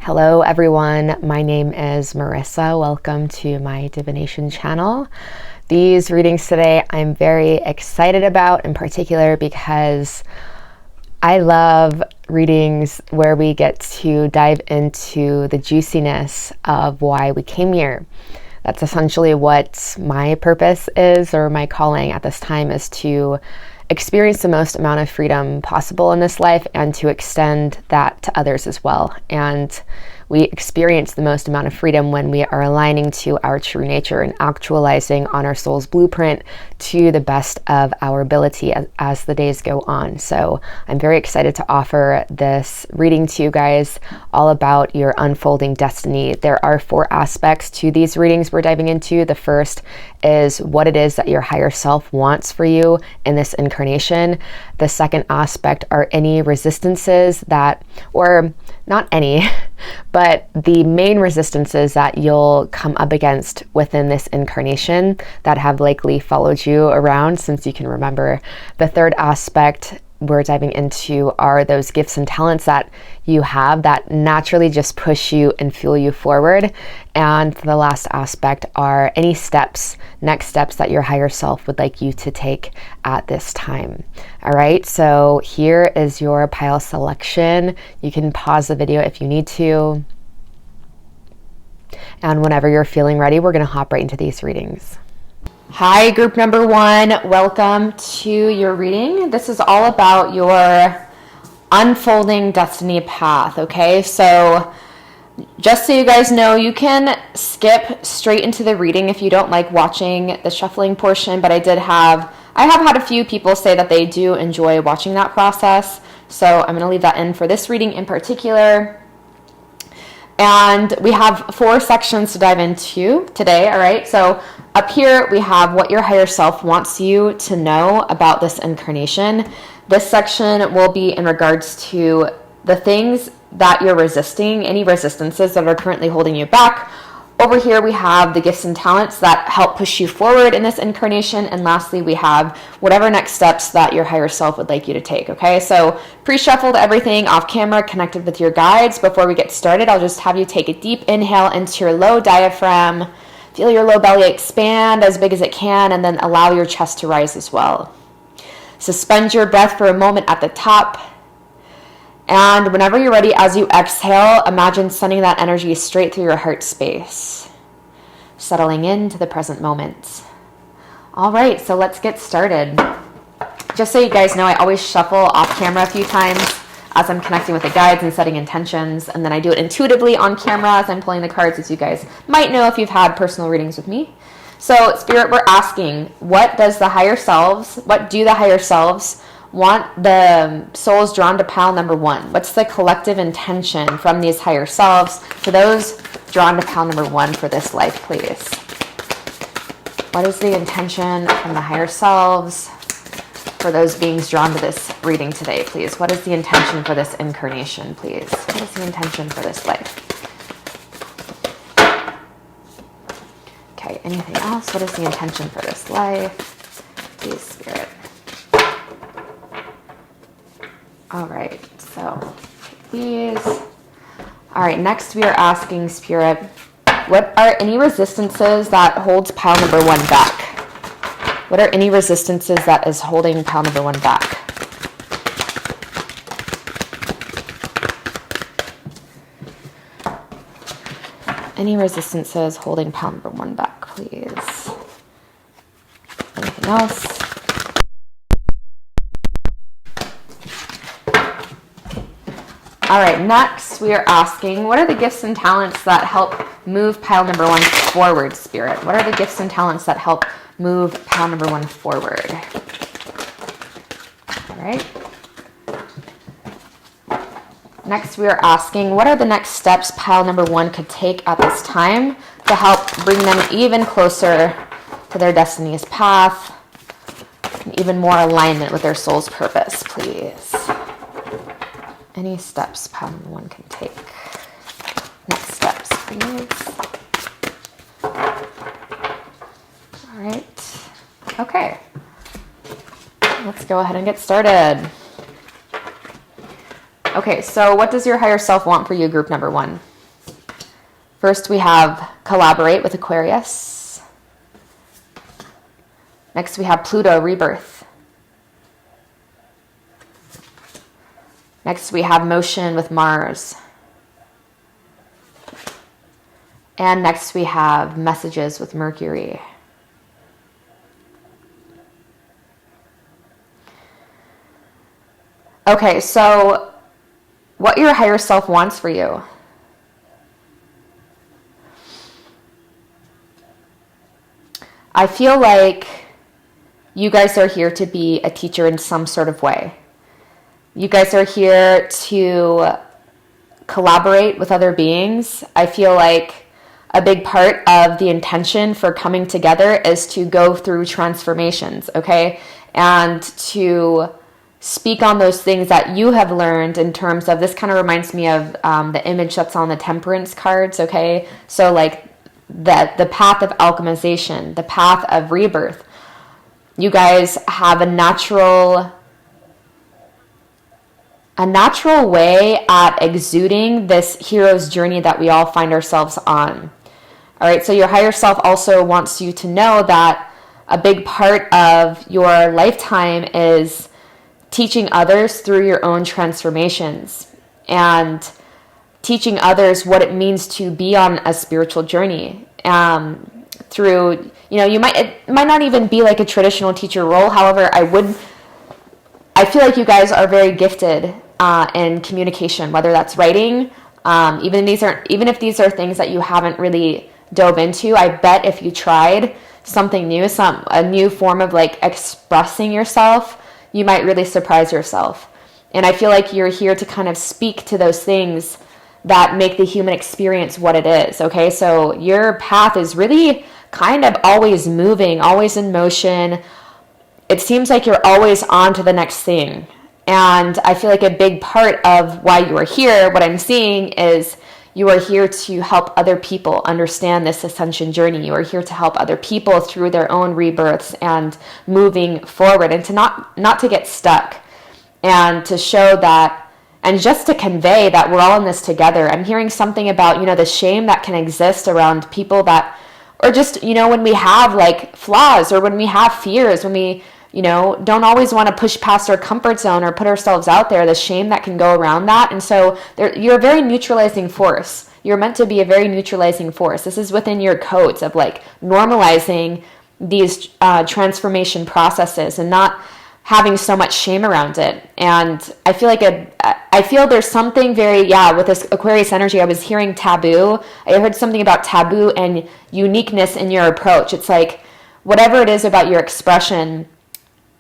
Hello everyone, my name is Marissa. Welcome to my divination channel. These readings today I'm very excited about, in particular because I love readings where we get to dive into the juiciness of why we came here. That's essentially what my purpose is, or my calling at this time, is to experience the most amount of freedom possible in this life and to extend that to others as well. And we experience the most amount of freedom when we are aligning to our true nature and actualizing on our soul's blueprint to the best of our ability as the days go on. So I'm very excited to offer this reading to you guys, all about your unfolding destiny. There are 4 aspects to these readings we're diving into. The first is what it is that your higher self wants for you in this incarnation. The second aspect are any resistances that, or not any, but the main resistances that you'll come up against within this incarnation that have likely followed you around since you can remember. The third aspect we're diving into are those gifts and talents that you have that naturally just push you and fuel you forward. And the last aspect are any next steps that your higher self would like you to take at this time. All right, so here is your pile selection. You can pause the video if you need to. And whenever you're feeling ready, we're going to hop right into these readings. Hi, group number 1. Welcome to your reading. This is all about your unfolding destiny path, okay? So just so you guys know, you can skip straight into the reading if you don't like watching the shuffling portion, but I have had a few people say that they do enjoy watching that process. So I'm going to leave that in for this reading in particular. And we have 4 sections to dive into today, all right? So up here, we have what your higher self wants you to know about this incarnation. This section will be in regards to the things that you're resisting, any resistances that are currently holding you back. Over here, we have the gifts and talents that help push you forward in this incarnation. And lastly, we have whatever next steps that your higher self would like you to take, okay? So pre-shuffled everything off camera, connected with your guides. Before we get started, I'll just have you take a deep inhale into your low diaphragm. Feel your low belly expand as big as it can, and then allow your chest to rise as well. Suspend your breath for a moment at the top. And whenever you're ready, as you exhale, imagine sending that energy straight through your heart space, settling into the present moment. All right, so let's get started. Just so you guys know, I always shuffle off camera a few times as I'm connecting with the guides and setting intentions, and then I do it intuitively on camera as I'm pulling the cards, as you guys might know if you've had personal readings with me. So, Spirit, we're asking, what do the higher selves want the souls drawn to pile number 1? What's the collective intention from these higher selves for those drawn to pile number 1 for this life, please? What is the intention from the higher selves for those beings drawn to this reading today, please? What is the intention for this incarnation, please? What is the intention for this life? Okay, anything else? What is the intention for this life? Please, Spirit. All right, so these. All right, next we are asking, Spirit, what are any resistances that holds pile number 1 back? What are any resistances that is holding pile number 1 back? Any resistances holding pile number 1 back, please? Anything else? All right, next we are asking, what are the gifts and talents that help move pile number 1 forward, Spirit? What are the gifts and talents that help move pile number 1 forward? All right. Next we are asking, what are the next steps pile number 1 could take at this time to help bring them even closer to their destiny's path, and even more alignment with their soul's purpose, please? Any steps pile number 1 can take. Next steps, please. All right. Okay. Let's go ahead and get started. Okay, so what does your higher self want for you, group number 1? First, we have collaborate with Aquarius. Next, we have Pluto, rebirth. Next, we have motion with Mars. And next, we have messages with Mercury. Okay, so what your higher self wants for you. I feel like you guys are here to be a teacher in some sort of way. You guys are here to collaborate with other beings. I feel like a big part of the intention for coming together is to go through transformations, okay? And to speak on those things that you have learned in terms of, this kind of reminds me of the image that's on the temperance cards, okay? So like the path of alchemization, the path of rebirth. You guys have a natural way at exuding this hero's journey that we all find ourselves on. All right, so your higher self also wants you to know that a big part of your lifetime is teaching others through your own transformations and teaching others what it means to be on a spiritual journey. Through, it might not even be like a traditional teacher role. However, I feel like you guys are very gifted in communication, whether that's writing, even if these are things that you haven't really dove into. I bet if you tried something new, a new form of like expressing yourself, you might really surprise yourself. And I feel like you're here to kind of speak to those things that make the human experience what it is. Okay, so your path is really kind of always moving, always in motion. It seems like you're always on to the next thing. And I feel like a big part of why you are here, what I'm seeing is you are here to help other people understand this ascension journey. You are here to help other people through their own rebirths and moving forward, and to not to get stuck, and to show that, and just to convey that we're all in this together. I'm hearing something about, the shame that can exist around people that, or just, when we have like flaws, or when we have fears, when we, don't always want to push past our comfort zone or put ourselves out there, the shame that can go around that. And so you're a very neutralizing force. You're meant to be a very neutralizing force. This is within your codes of like normalizing these transformation processes and not having so much shame around it. And I feel there's something very, with this Aquarius energy, I was hearing taboo. I heard something about taboo and uniqueness in your approach. It's like whatever it is about your expression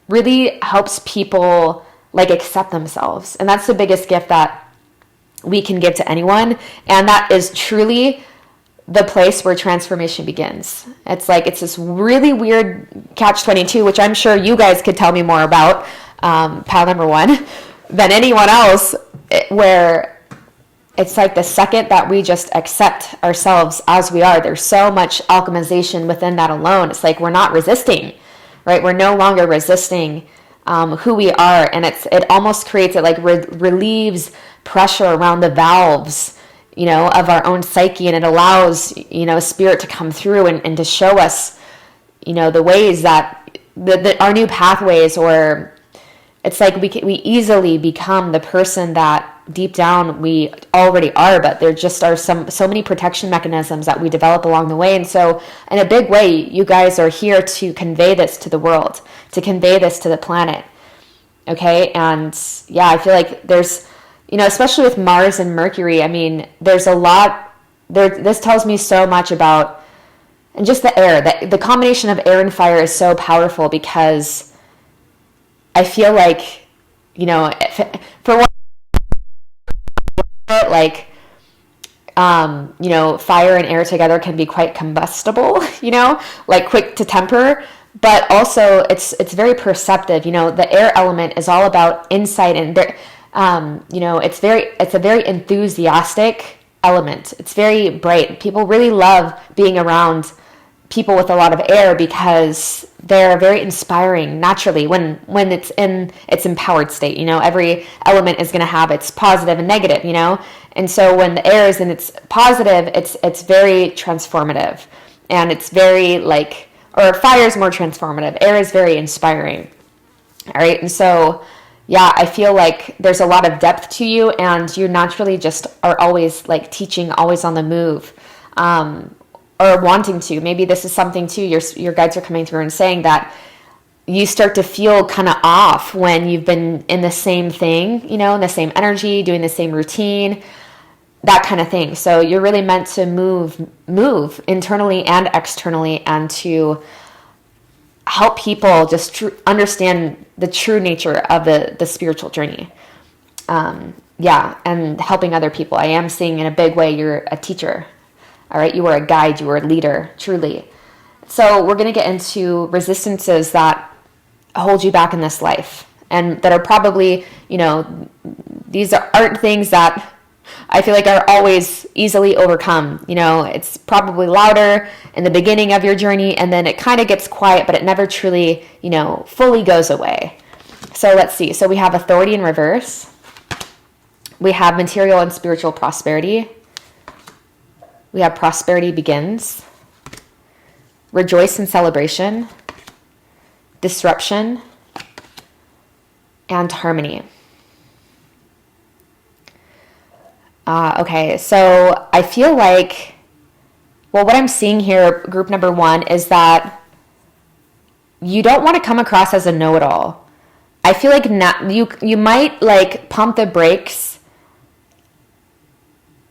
really helps people like accept themselves. And that's the biggest gift that we can give to anyone. And that is truly the place where transformation begins. It's like, it's this really weird catch-22, which I'm sure you guys could tell me more about, pile number one, than anyone else, where it's like the second that we just accept ourselves as we are, there's so much alchemization within that alone. It's like we're not resisting, right? We're no longer resisting who we are, and it almost creates, it like relieves pressure around the valves, of our own psyche, and it allows, spirit to come through and to show us, the ways that our new pathways, or it's like we easily become the person that deep down we already are, but there just are so many protection mechanisms that we develop along the way. And so in a big way, you guys are here to convey this to the world, to convey this to the planet. Okay. And I feel like there's, especially with Mars and Mercury, I mean, there's a lot there. This tells me so much about, and just the air, the combination of air and fire is so powerful, because I feel like, for one, like, fire and air together can be quite combustible, like quick to temper, but also it's very perceptive. The air element is all about insight, and it's a very enthusiastic element. It's very bright. People really love being around people with a lot of air, because they're very inspiring naturally when it's in its empowered state. Every element is going to have its positive and negative, And so when the air is in its positive, it's very transformative, and it's very like, or fire is more transformative. Air is very inspiring. All right. And so, yeah, I feel like there's a lot of depth to you, and you naturally just are always like teaching, always on the move, or wanting to. Maybe this is something too, your guides are coming through and saying that you start to feel kind of off when you've been in the same thing, in the same energy, doing the same routine, that kind of thing. So you're really meant to move internally and externally, and to help people just understand the true nature of the spiritual journey. And helping other people. I am seeing in a big way you're a teacher. All right, you are a guide, you are a leader, truly. So we're going to get into resistances that hold you back in this life, and that are probably, these aren't things that I feel like are always easily overcome. It's probably louder in the beginning of your journey, and then it kind of gets quiet, but it never truly, fully goes away. So let's see. So we have authority in reverse. We have material and spiritual prosperity. We have prosperity begins. Rejoice in celebration. Disruption. And harmony. Okay, so I feel like, what I'm seeing here, group number 1, is that you don't want to come across as a know-it-all. I feel like you might like pump the brakes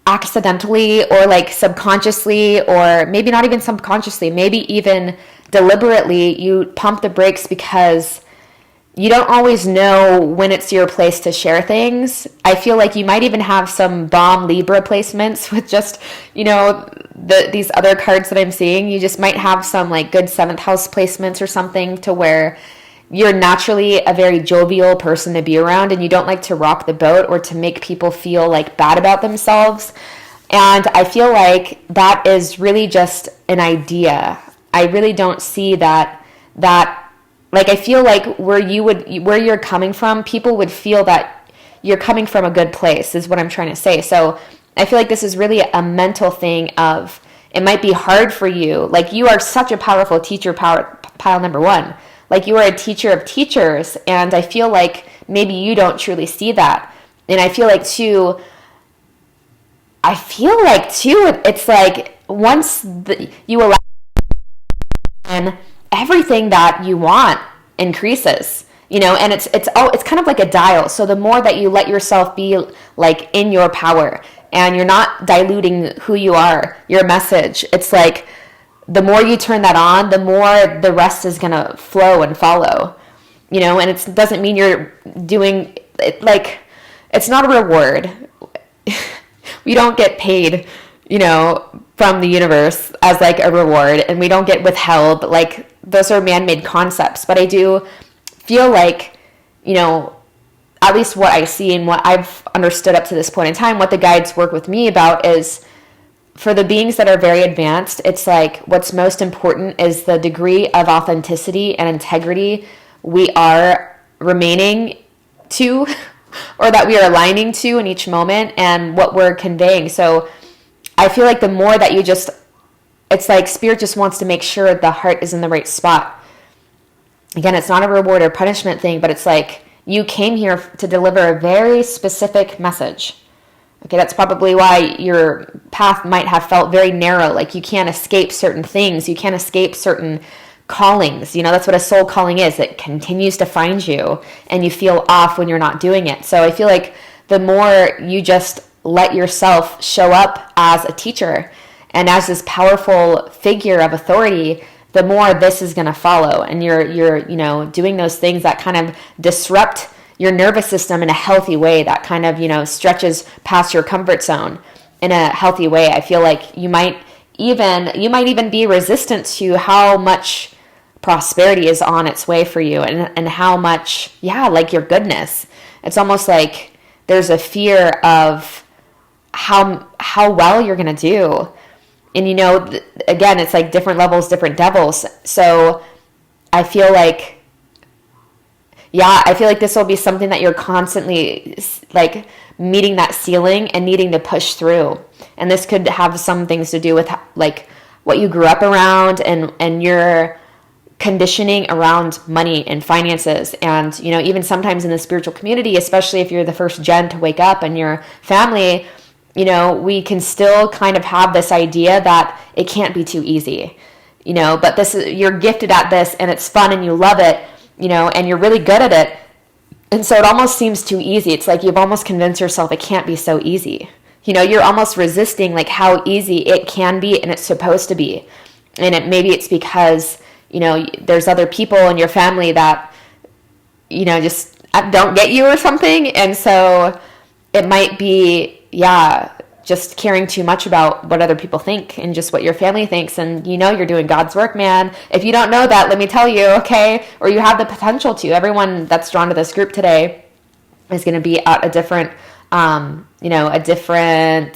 accidentally, or like subconsciously, or maybe not even subconsciously, maybe even deliberately. You pump the brakes because you don't always know when it's your place to share things. I feel like you might even have some bomb Libra placements with just, these other cards that I'm seeing. You just might have some like good 7th house placements or something, to where you're naturally a very jovial person to be around, and you don't like to rock the boat or to make people feel like bad about themselves. And I feel like that is really just an idea. I really don't see that like, I feel like where you're coming from, people would feel that you're coming from a good place, is what I'm trying to say. So I feel like this is really a mental thing of, it might be hard for you. Like, you are such a powerful teacher, pile number 1. Like, you are a teacher of teachers, and I feel like maybe you don't truly see that. And I feel like too, it's like once you allow, and everything that you want increases, and it's kind of like a dial. So the more that you let yourself be like in your power, and you're not diluting who you are, your message, it's like, the more you turn that on, the more the rest is going to flow and follow, and it doesn't mean you're doing it, like, it's not a reward. We don't get paid, from the universe as like a reward, and we don't get withheld. Like, those are man-made concepts. But I do feel like, at least what I see and what I've understood up to this point in time, what the guides work with me about is, for the beings that are very advanced, it's like what's most important is the degree of authenticity and integrity we are remaining to, or that we are aligning to in each moment, and what we're conveying. So I feel like the more that it's like Spirit just wants to make sure the heart is in the right spot. Again, it's not a reward or punishment thing, but it's like you came here to deliver a very specific message. Okay, that's probably why your path might have felt very narrow, like you can't escape certain things, you can't escape certain callings. That's what a soul calling is. It continues to find you, and you feel off when you're not doing it. So I feel like the more you just let yourself show up as a teacher and as this powerful figure of authority, the more this is going to follow, and you're doing those things that kind of disrupt your nervous system in a healthy way, that kind of, stretches past your comfort zone in a healthy way. I feel like you might even be resistant to how much prosperity is on its way for you, and how much, like your goodness. It's almost like there's a fear of how well you're going to do. And, again, it's like different levels, different devils. So I feel like, yeah, I feel like this will be something that you're constantly like meeting that ceiling and needing to push through. And this could have some things to do with like what you grew up around and your conditioning around money and finances. And, you know, even sometimes in the spiritual community, especially if you're the first gen to wake up in your family, you know, we can still kind of have this idea that it can't be too easy, you know, but this is, you're gifted at this and it's fun and you love it, you know, and you're really good at it. And so it almost seems too easy. It's like you've almost convinced yourself it can't be so easy. You know, you're almost resisting like how easy it can be and it's supposed to be. And maybe it's because, you know, there's other people in your family that, you know, just don't get you or something. And so it might be, yeah, just caring too much about what other people think and just what your family thinks. And you know, you're doing God's work, man. If you don't know that, let me tell you, okay? Or you have the potential to. Everyone that's drawn to this group today is going to be at a different, you know, a different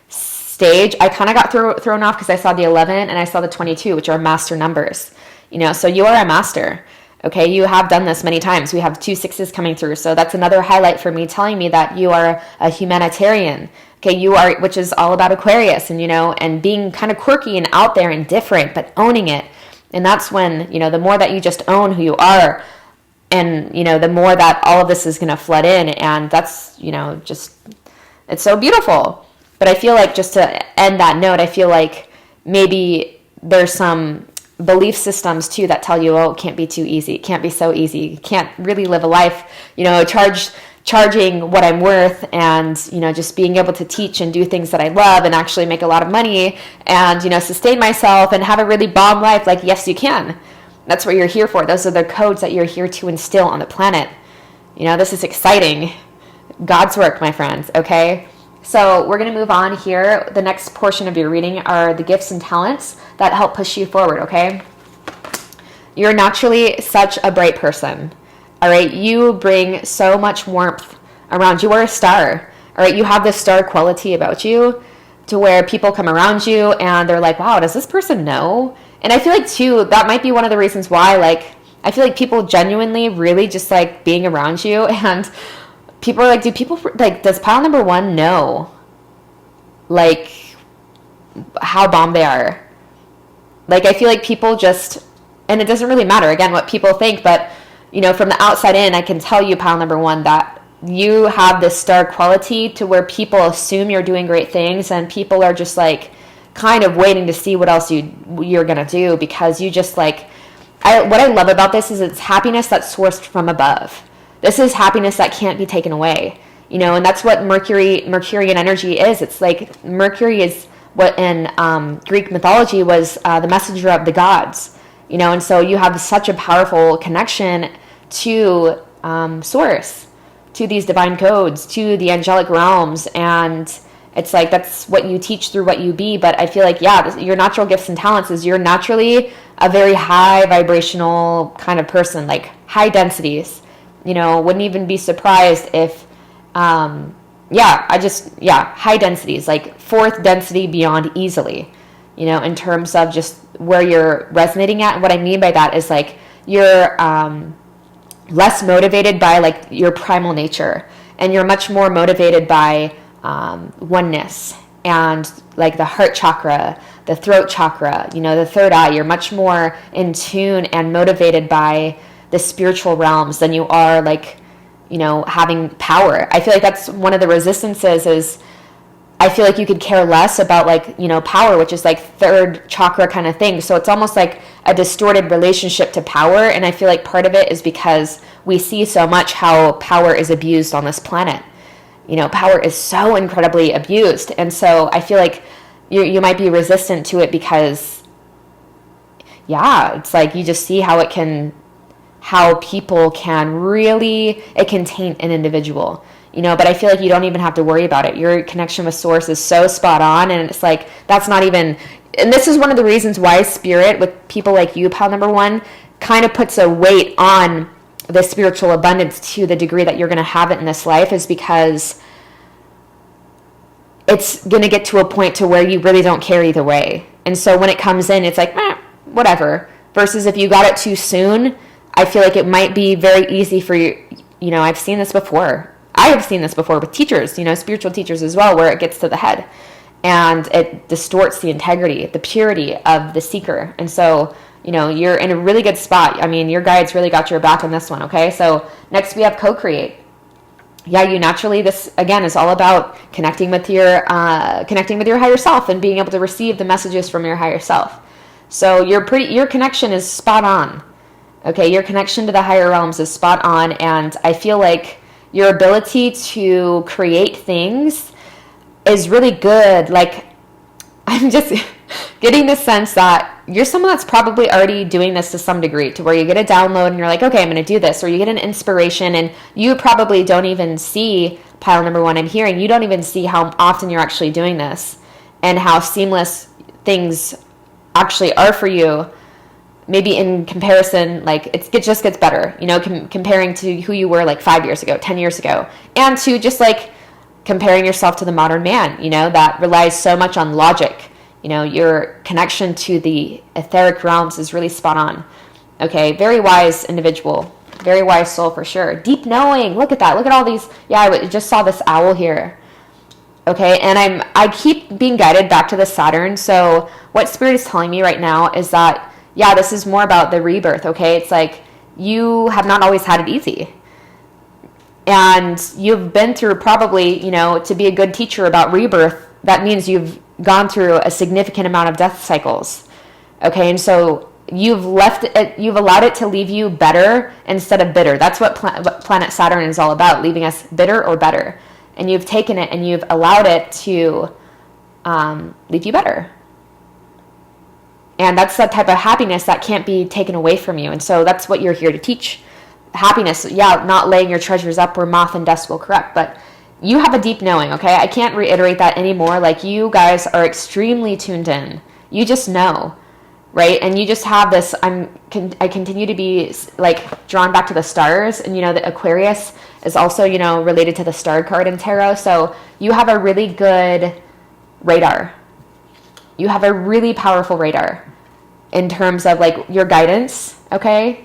stage. I kind of got thrown off because I saw the 11 and I saw the 22, which are master numbers, you know, so you are a master. Okay, you have done this many times. We have 2 6s coming through. So that's another highlight for me, telling me that you are a humanitarian. Okay, you are, which is all about Aquarius and, you know, and being kind of quirky and out there and different, but owning it. And that's when, you know, the more that you just own who you are, and, you know, the more that all of this is going to flood in. And that's, you know, just, it's so beautiful. But I feel like, just to end that note, I feel like maybe there's some belief systems too that tell you, oh, it can't be too easy. It can't be so easy. You can't really live a life, you know, charging what I'm worth, and, you know, just being able to teach and do things that I love and actually make a lot of money and, you know, sustain myself and have a really bomb life. Like, yes, you can. That's what you're here for. Those are the codes that you're here to instill on the planet. You know, this is exciting. God's work, my friends, okay? So we're going to move on here. The next portion of your reading are the gifts and talents that help push you forward, okay? You're naturally such a bright person, all right? You bring so much warmth around you. You are a star, all right? You have this star quality about you to where people come around you and they're like, wow, does this person know? And I feel like, too, that might be one of the reasons why, like, I feel like people genuinely really just like being around you, and people are like, does pile number 1 know, like, how bomb they are? Like, I feel like people just, and it doesn't really matter, again, what people think, but, you know, from the outside in, I can tell you, pile number 1, that you have this star quality to where people assume you're doing great things, and people are just, like, kind of waiting to see what else you're going to do, because you just, like, what I love about this is it's happiness that's sourced from above. This is happiness that can't be taken away, you know, and that's what Mercurian energy is. It's like Mercury is what in Greek mythology was the messenger of the gods, you know, and so you have such a powerful connection to source, to these divine codes, to the angelic realms, and it's like that's what you teach through what you be. But I feel like, yeah, your natural gifts and talents is you're naturally a very high vibrational kind of person, like high densities. You know, wouldn't even be surprised if, high densities, like 4th density beyond easily, you know, in terms of just where you're resonating at. And what I mean by that is, like, you're less motivated by, like, your primal nature, and you're much more motivated by oneness and, like, the heart chakra, the throat chakra, you know, the third eye. You're much more in tune and motivated by the spiritual realms than you are, like, you know, having power. I feel like that's one of the resistances, is I feel like you could care less about, like, you know, power, which is like 3rd chakra kind of thing. So it's almost like a distorted relationship to power. And I feel like part of it is because we see so much how power is abused on this planet. You know, power is so incredibly abused. And so I feel like you might be resistant to it because, yeah, it's like you just see how people can really, it can taint an individual, you know, but I feel like you don't even have to worry about it. Your connection with source is so spot on, and it's like, that's not even, and this is one of the reasons why spirit, with people like you, pal number 1, kind of puts a weight on the spiritual abundance to the degree that you're going to have it in this life, is because it's going to get to a point to where you really don't care either way. And so when it comes in, it's like, whatever. Versus if you got it too soon, I feel like it might be very easy for you. You know, I've seen this before. I have seen this before with teachers, you know, spiritual teachers as well, where it gets to the head and it distorts the integrity, the purity of the seeker. And so, you know, you're in a really good spot. I mean, your guides really got your back on this one, okay? So next we have co-create. Yeah, you naturally, this again is all about connecting with your higher self and being able to receive the messages from your higher self. So your connection is spot on. Okay, your connection to the higher realms is spot on, and I feel like your ability to create things is really good. Like, I'm just getting the sense that you're someone that's probably already doing this to some degree, to where you get a download and you're like, okay, I'm going to do this, or you get an inspiration and you probably don't even see pile number one. I'm hearing you don't even see how often you're actually doing this and how seamless things actually are for you. Maybe in comparison, like it just gets better, you know, comparing to who you were like 5 years ago, 10 years ago, and to just like comparing yourself to the modern man, you know, that relies so much on logic. You know, your connection to the etheric realms is really spot on. Okay, very wise individual, very wise soul for sure. Deep knowing, look at that, look at all these. Yeah, I just saw this owl here. Okay, and I keep being guided back to the Saturn. So what Spirit is telling me right now is that, yeah, this is more about the rebirth, okay? It's like you have not always had it easy. And you've been through probably, you know, to be a good teacher about rebirth, that means you've gone through a significant amount of death cycles, okay? And so you've allowed it to leave you better instead of bitter. That's what planet Saturn is all about, leaving us bitter or better. And you've taken it and you've allowed it to leave you better. And that's that type of happiness that can't be taken away from you. And so that's what you're here to teach. Happiness, yeah, not laying your treasures up where moth and dust will corrupt, but you have a deep knowing, okay? I can't reiterate that anymore. Like, you guys are extremely tuned in. You just know, right? And you just have this, I continue to be like drawn back to the stars. And, you know, the Aquarius is also, you know, related to the star card in tarot. So you have a really good radar. You have a really powerful radar in terms of like your guidance, okay?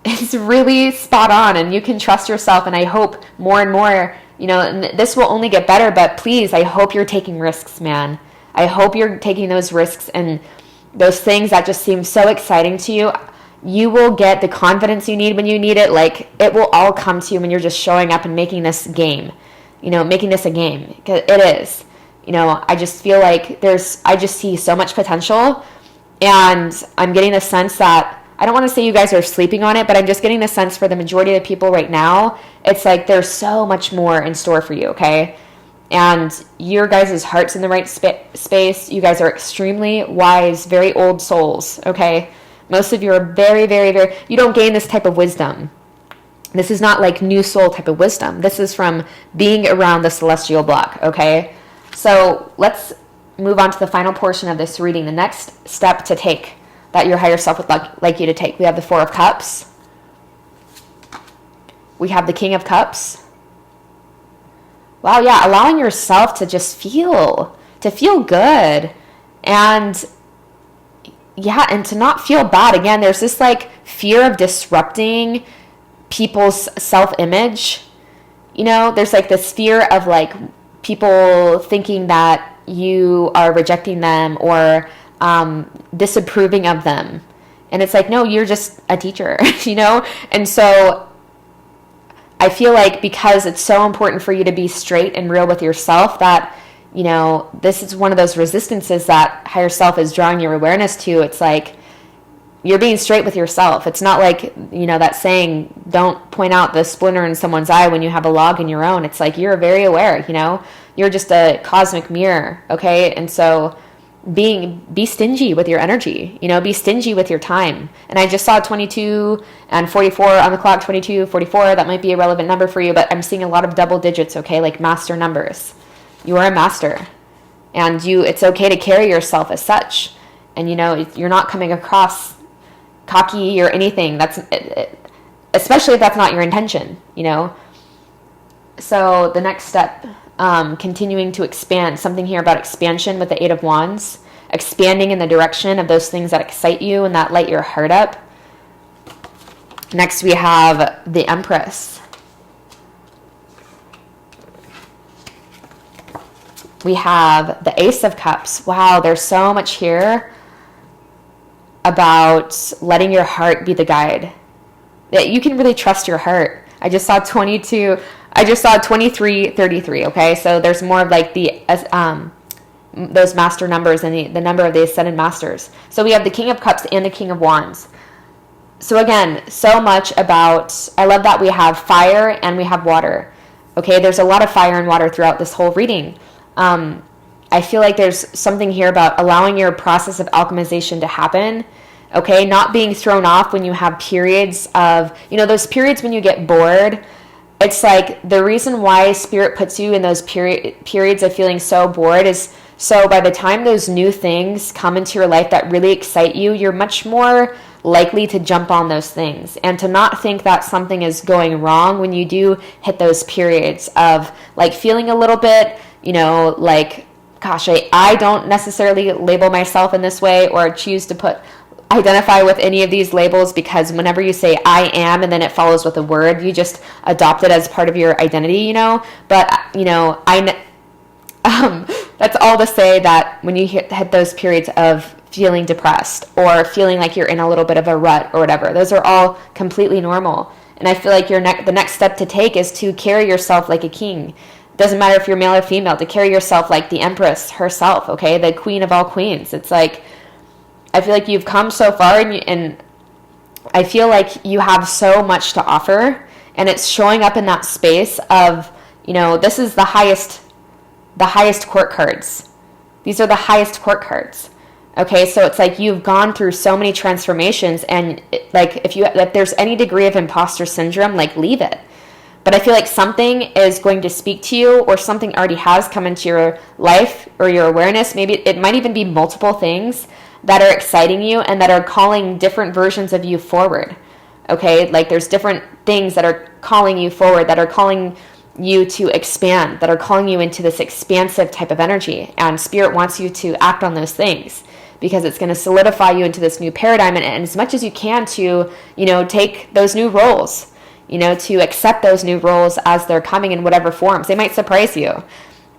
It's really spot on, and you can trust yourself. And I hope more and more, you know, and this will only get better, but please, I hope you're taking risks, man. I hope you're taking those risks and those things that just seem so exciting to you. You will get the confidence you need when you need it. Like, it will all come to you when you're just showing up and making this game, you know, making this a game. 'Cause it is. You know, I just feel like I just see so much potential, and I'm getting the sense that, I don't want to say you guys are sleeping on it, but I'm just getting the sense for the majority of the people right now, it's like there's so much more in store for you, okay? And your guys' heart's in the right space. You guys are extremely wise, very old souls, okay? Most of you are very, very, very, you don't gain this type of wisdom. This is not like new soul type of wisdom. This is from being around the celestial block, okay? So let's move on to the final portion of this reading, the next step to take that your higher self would like you to take. We have the Four of Cups. We have the King of Cups. Wow, yeah, allowing yourself to just feel good. And yeah, and to not feel bad. Again, there's this like fear of disrupting people's self-image. You know, there's like this fear of like people thinking that you are rejecting them or disapproving of them. And it's like, no, you're just a teacher, you know? And so I feel like because it's so important for you to be straight and real with yourself that, you know, this is one of those resistances that higher self is drawing your awareness to. It's like you're being straight with yourself. It's not like, you know, that saying, don't point out the splinter in someone's eye when you have a log in your own. It's like you're very aware, you know? You're just a cosmic mirror, okay? And so be stingy with your energy, you know, be stingy with your time. And I just saw 22 and 44 on the clock, 22, 44. That might be a relevant number for you, but I'm seeing a lot of double digits, okay? Like master numbers. You are a master, and it's okay to carry yourself as such. And, you know, you're not coming across cocky or anything. That's especially if that's not your intention, you know? So the next step, continuing to expand, something here about expansion with the Eight of Wands, expanding in the direction of those things that excite you and that light your heart up. Next, we have the Empress. We have the Ace of Cups. Wow, there's so much here about letting your heart be the guide. That you can really trust your heart. I just saw 22. I just saw 2333. Okay, so there's more of like the those master numbers and the number of the ascended masters. So we have the King of Cups and the King of Wands. So again, so much about, I love that we have fire and we have water. Okay, there's a lot of fire and water throughout this whole reading. I feel like there's something here about allowing your process of alchemization to happen. Okay, not being thrown off when you have periods of, those periods when you get bored. It's like the reason why Spirit puts you in those periods of feeling so bored is so by the time those new things come into your life that really excite you, you're much more likely to jump on those things and to not think that something is going wrong when you do hit those periods of like feeling a little bit, like, gosh, I don't necessarily label myself in this way or choose to identify with any of these labels, because whenever you say I am and then it follows with a word, you just adopt it as part of your identity, but that's all to say that when you hit those periods of feeling depressed or feeling like you're in a little bit of a rut or whatever, those are all completely normal. And I feel like the next step to take is to carry yourself like a king. Doesn't matter if you're male or female, to carry yourself like the Empress herself, okay? The queen of all queens. It's like, I feel like you've come so far and I feel like you have so much to offer, and it's showing up in that space of, this is the highest court cards. These are the highest court cards. Okay, so it's like you've gone through so many transformations, and if there's any degree of imposter syndrome, like leave it. But I feel like something is going to speak to you, or something already has come into your life or your awareness. Maybe it might even be multiple things that are exciting you and that are calling different versions of you forward. Okay, like there's different things that are calling you forward, that are calling you to expand, that are calling you into this expansive type of energy. And Spirit wants you to act on those things, because it's going to solidify you into this new paradigm, and as much as you can to, take those new roles, to accept those new roles as they're coming in whatever forms. They might surprise you,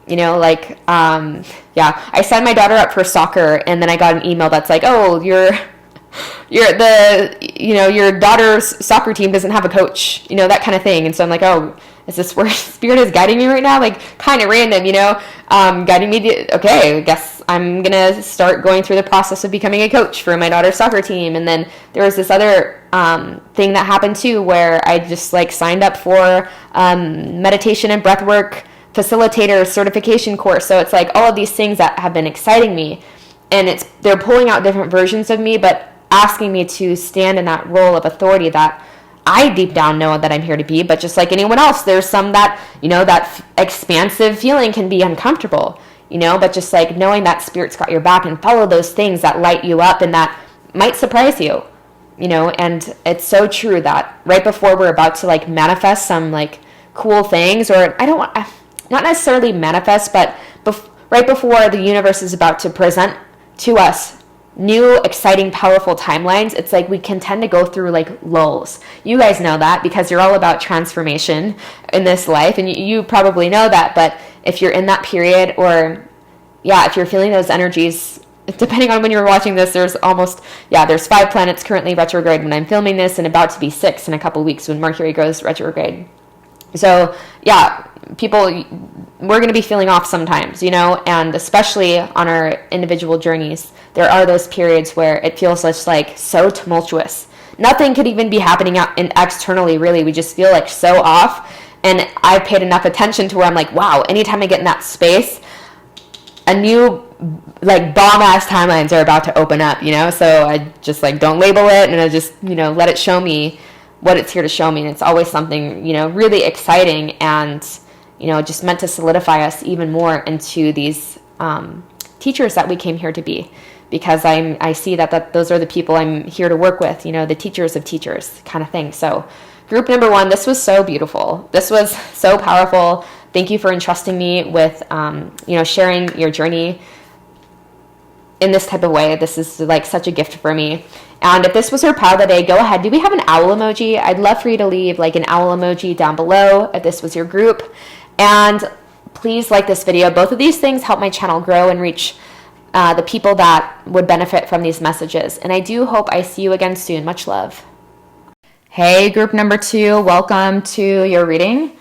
I signed my daughter up for soccer, and then I got an email that's like, oh, your daughter's soccer team doesn't have a coach, that kind of thing. And so I'm like, oh, is this where Spirit is guiding me right now? Like, kind of random, guiding me to, okay, I guess I'm going to start going through the process of becoming a coach for my daughter's soccer team. And then there was this other thing that happened too, where I just signed up for meditation and breathwork facilitator certification course. So it's like all of these things that have been exciting me, and they're pulling out different versions of me, but asking me to stand in that role of authority that I deep down know that I'm here to be. But just like anyone else, there's some that, that expansive feeling can be uncomfortable, but just like knowing that Spirit's got your back, and follow those things that light you up and that might surprise you, and it's so true that right before we're about to manifest some cool things, or not necessarily manifest, but right before the universe is about to present to us new, exciting, powerful timelines, it's like we can tend to go through lulls. You guys know that, because you're all about transformation in this life, and you probably know that. But if you're in that period, or if you're feeling those energies, depending on when you're watching this, there's 5 planets currently retrograde when I'm filming this, and about to be 6 in a couple weeks when Mercury goes retrograde. So people, we're going to be feeling off sometimes, and especially on our individual journeys, there are those periods where it feels just so tumultuous. Nothing could even be happening out externally, really. We just feel so off. And I paid enough attention to where I'm like, wow, anytime I get in that space, a new bomb-ass timelines are about to open up, So I just don't label it, and I just, let it show me what it's here to show me. And it's always something, really exciting, and, just meant to solidify us even more into these teachers that we came here to be. Because I see that those are the people I'm here to work with, the teachers of teachers kind of thing. So group number 1, this was so beautiful. This was so powerful. Thank you for entrusting me with, sharing your journey in this type of way. This is such a gift for me. And if this was your pile of the day, go ahead. Do we have an owl emoji? I'd love for you to leave like an owl emoji down below if this was your group. And please like this video. Both of these things help my channel grow and reach the people that would benefit from these messages. And I do hope I see you again soon. Much love. Hey, group number 2, welcome to your reading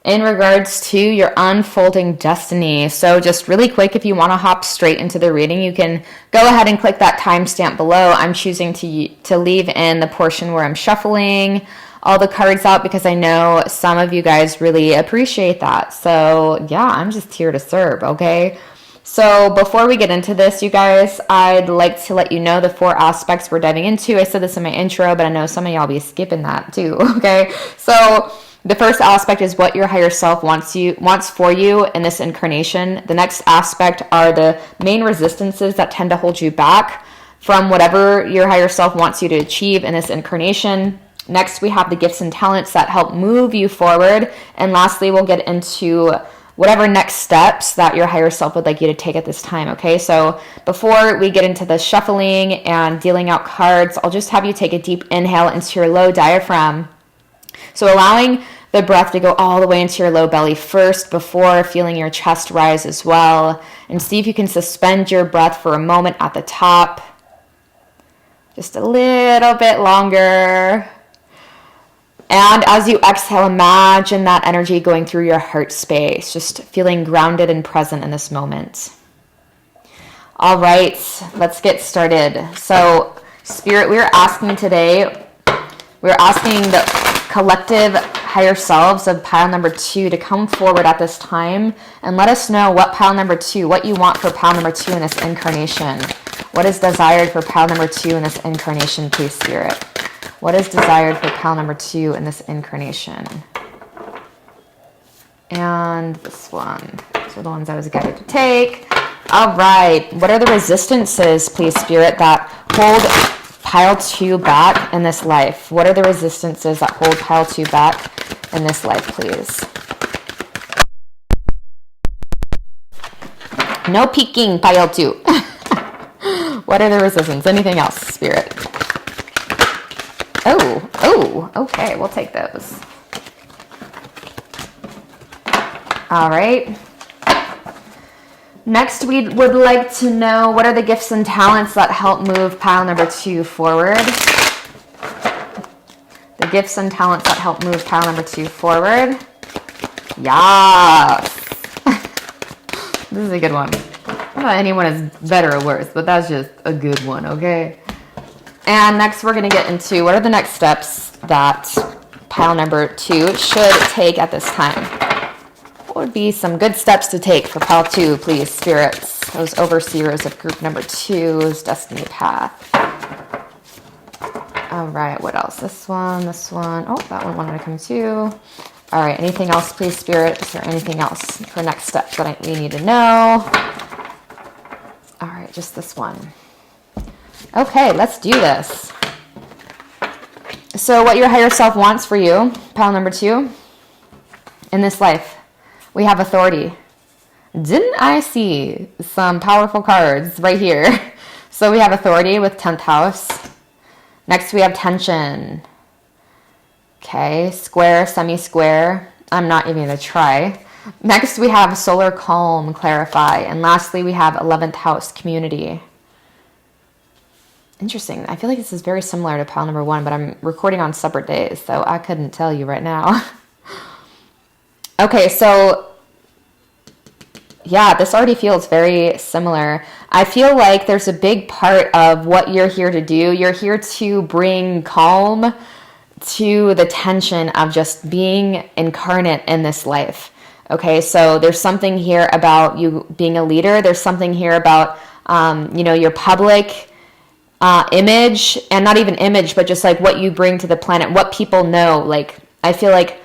in regards to your unfolding destiny. So just really quick, if you want to hop straight into the reading, you can go ahead and click that timestamp below. I'm choosing to leave in the portion where I'm shuffling all the cards out because I know some of you guys really appreciate that. So yeah, I'm just here to serve, okay? So before we get into this, you guys, I'd like to let you know the 4 aspects we're diving into. I said this in my intro, but I know some of y'all be skipping that too, okay? So the first aspect is what your higher self wants for you in this incarnation. The next aspect are the main resistances that tend to hold you back from whatever your higher self wants you to achieve in this incarnation. Next, we have the gifts and talents that help move you forward. And lastly, we'll get into whatever next steps that your higher self would like you to take at this time, okay? So before we get into the shuffling and dealing out cards, I'll just have you take a deep inhale into your low diaphragm. So allowing the breath to go all the way into your low belly first before feeling your chest rise as well. And see if you can suspend your breath for a moment at the top. Just a little bit longer. And as you exhale, imagine that energy going through your heart space, just feeling grounded and present in this moment. All right, let's get started. So, Spirit, we're asking today, we're asking the collective higher selves of pile number 2 to come forward at this time and let us know what pile number 2, what you want for pile number 2 in this incarnation. What is desired for pile number 2 in this incarnation, please, Spirit? What is desired for pile number 2 in this incarnation? And this one. So the ones I was guided to take. All right. What are the resistances, please, Spirit, that hold pile 2 back in this life? What are the resistances that hold pile 2 back in this life, please? No peeking, pile 2. What are the resistance? Anything else, Spirit? Oh, okay, we'll take those. All right. Next, we would like to know what are the gifts and talents that help move pile number 2 forward. The gifts and talents that help move pile number 2 forward. Yes. This is a good one. I don't know if anyone is better or worse, but that's just a good one, okay? And next we're going to get into what are the next steps that pile number 2 should take at this time. What would be some good steps to take for pile 2, please, spirits? Those overseers of group number 2's destiny path. All right, what else? This one. Oh, that one wanted to come too. All right, anything else, please, spirit? Is there anything else for next steps that we need to know? All right, just this one. Okay, let's do this. So what your higher self wants for you, pile number 2, in this life, we have authority. Didn't I see some powerful cards right here? So we have authority with 10th house. Next we have tension. Okay, square, semi-square. I'm not even going to try. Next we have solar calm, clarify. And lastly we have 11th house, community. Interesting. I feel like this is very similar to pile number 1, but I'm recording on separate days, so I couldn't tell you right now. Okay, so yeah, this already feels very similar. I feel like there's a big part of what you're here to do. You're here to bring calm to the tension of just being incarnate in this life. Okay, so there's something here about you being a leader. There's something here about, your public image, and not even image, but just like what you bring to the planet, what people know. Like, I feel like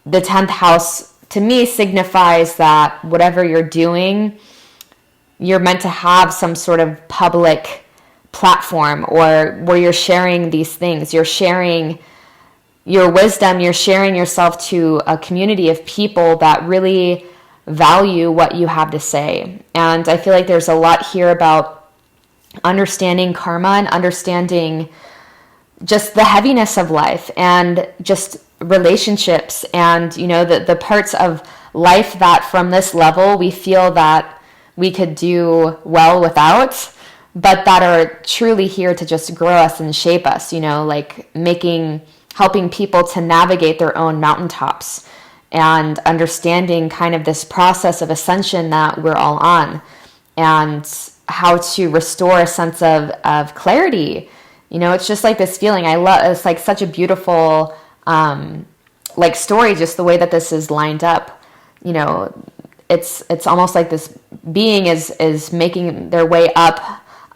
the 10th house to me signifies that whatever you're doing, you're meant to have some sort of public platform or where you're sharing these things. You're sharing your wisdom, you're sharing yourself to a community of people that really value what you have to say. And I feel like there's a lot here about understanding karma and understanding just the heaviness of life and just relationships and, you know, the parts of life that from this level we feel that we could do well without, but that are truly here to just grow us and shape us, you know, like helping people to navigate their own mountaintops and understanding kind of this process of ascension that we're all on, and how to restore a sense of clarity. You know, it's just like this feeling. It's like such a beautiful, like story, just the way that this is lined up. You know, it's almost like this being is making their way up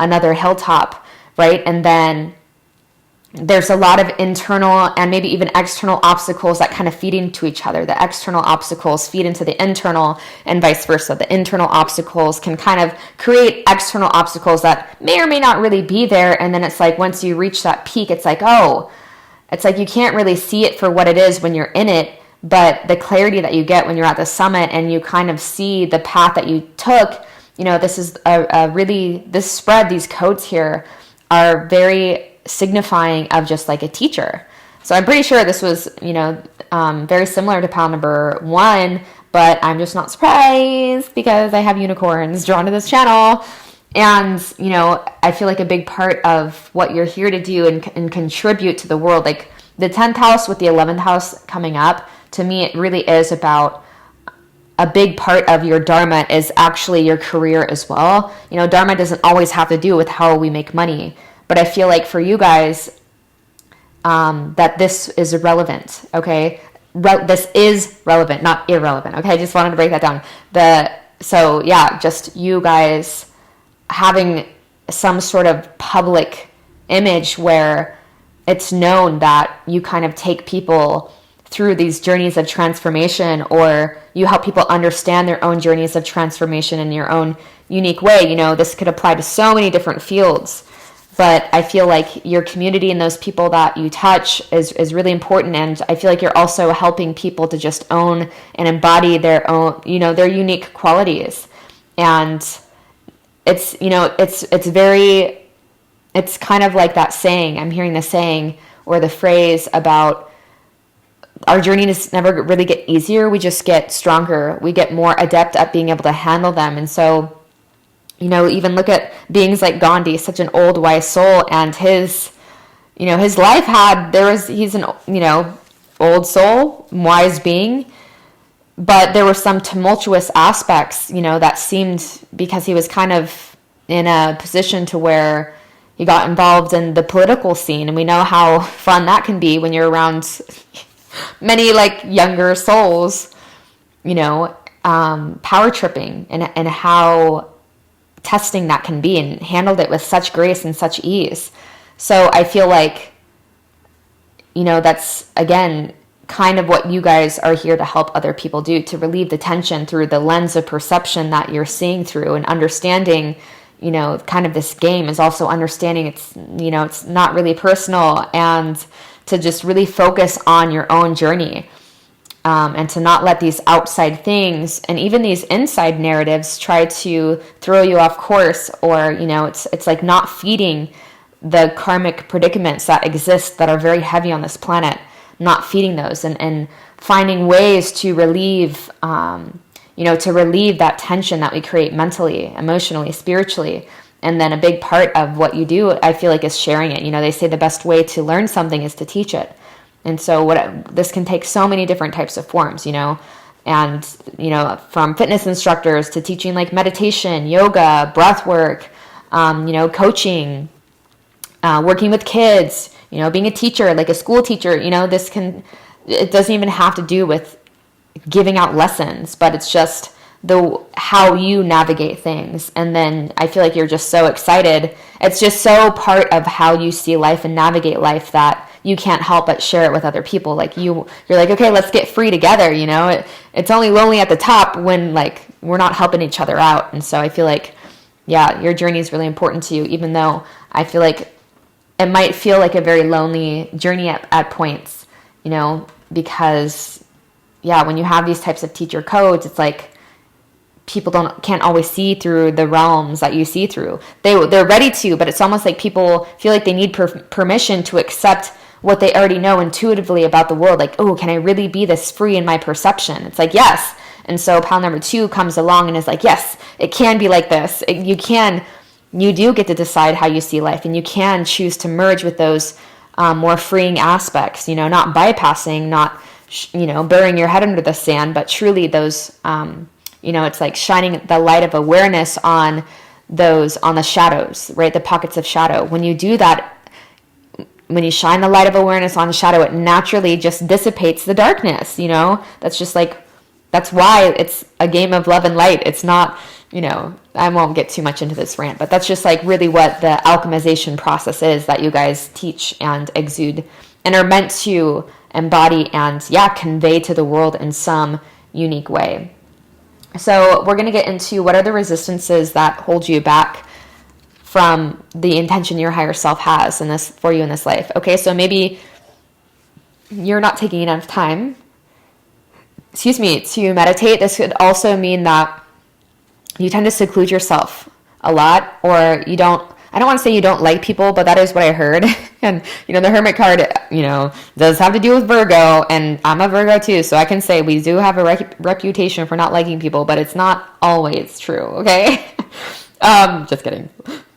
another hilltop, right? And then there's a lot of internal and maybe even external obstacles that kind of feed into each other. The external obstacles feed into the internal and vice versa. The internal obstacles can kind of create external obstacles that may or may not really be there. And then it's like, once you reach that peak, it's like, oh, it's like you can't really see it for what it is when you're in it, but the clarity that you get when you're at the summit and you kind of see the path that you took, you know, this is this spread, these codes here are very signifying of just like a teacher. So I'm pretty sure this was, you know, very similar to pile number 1, but I'm just not surprised because I have unicorns drawn to this channel. And, you know, I feel like a big part of what you're here to do and contribute to the world, like the 10th house with the 11th house coming up, to me, it really is about a big part of your dharma is actually your career as well. You know, dharma doesn't always have to do with how we make money. But I feel like for you guys, that this is relevant, okay? This is relevant, not irrelevant, okay? I just wanted to break that down. So yeah, just you guys having some sort of public image where it's known that you kind of take people through these journeys of transformation, or you help people understand their own journeys of transformation in your own unique way. You know, this could apply to so many different fields. But I feel like your community and those people that you touch is really important. And I feel like you're also helping people to just own and embody their own, you know, their unique qualities. And it's, you know, it's kind of like that saying, I'm hearing the saying or the phrase about our journeys never really get easier. We just get stronger. We get more adept at being able to handle them. And so, you know, even look at beings like Gandhi, such an old, wise soul, and his life he's an, you know, old soul, wise being, but there were some tumultuous aspects, you know, that seemed, because he was kind of in a position to where he got involved in the political scene, and we know how fun that can be when you're around many like younger souls, you know, power tripping and how testing that can be, and handled it with such grace and such ease. So I feel like, you know, that's again kind of what you guys are here to help other people do, to relieve the tension through the lens of perception that you're seeing through, and understanding, you know, kind of this game is also understanding it's, you know, it's not really personal, and to just really focus on your own journey. And to not let these outside things and even these inside narratives try to throw you off course, or, you know, it's like not feeding the karmic predicaments that exist that are very heavy on this planet, not feeding those, and finding ways to relieve, you know, to relieve that tension that we create mentally, emotionally, spiritually. And then a big part of what you do, I feel like, is sharing it. You know, they say the best way to learn something is to teach it. And so this can take so many different types of forms, you know, and, you know, from fitness instructors to teaching like meditation, yoga, breathwork, you know, coaching, working with kids, you know, being a teacher, like a school teacher, you know, it doesn't even have to do with giving out lessons, but it's just how you navigate things. And then I feel like you're just so excited. It's just so part of how you see life and navigate life that you can't help but share it with other people. Like you're like, okay, let's get free together. You know, it's only lonely at the top when like we're not helping each other out. And so I feel like, yeah, your journey is really important to you, even though I feel like it might feel like a very lonely journey at points, you know, because yeah, when you have these types of teacher codes, it's like people can't always see through the realms that you see through. They're ready to, but it's almost like people feel like they need permission to accept what they already know intuitively about the world. Like, oh, can I really be this free in my perception? It's like, yes. And so pile number 2 comes along and is like, yes, it can be like this. You do get to decide how you see life, and you can choose to merge with those more freeing aspects, not bypassing, not, burying your head under the sand, but truly those, it's like shining the light of awareness on the shadows, right? The pockets of shadow. When you do that, when you shine the light of awareness on the shadow, it naturally just dissipates the darkness, that's why it's a game of love and light. It's not, I won't get too much into this rant, but that's just like really what the alchemization process is that you guys teach and exude and are meant to embody and convey to the world in some unique way. So we're going to get into what are the resistances that hold you back from the intention your higher self has for you in this life. Okay, so maybe you're not taking enough time, to meditate. This could also mean that you tend to seclude yourself a lot, or I don't want to say you don't like people, but that is what I heard. And, the Hermit card, does have to do with Virgo, and I'm a Virgo too, so I can say we do have a reputation for not liking people, but it's not always true, okay? Just kidding.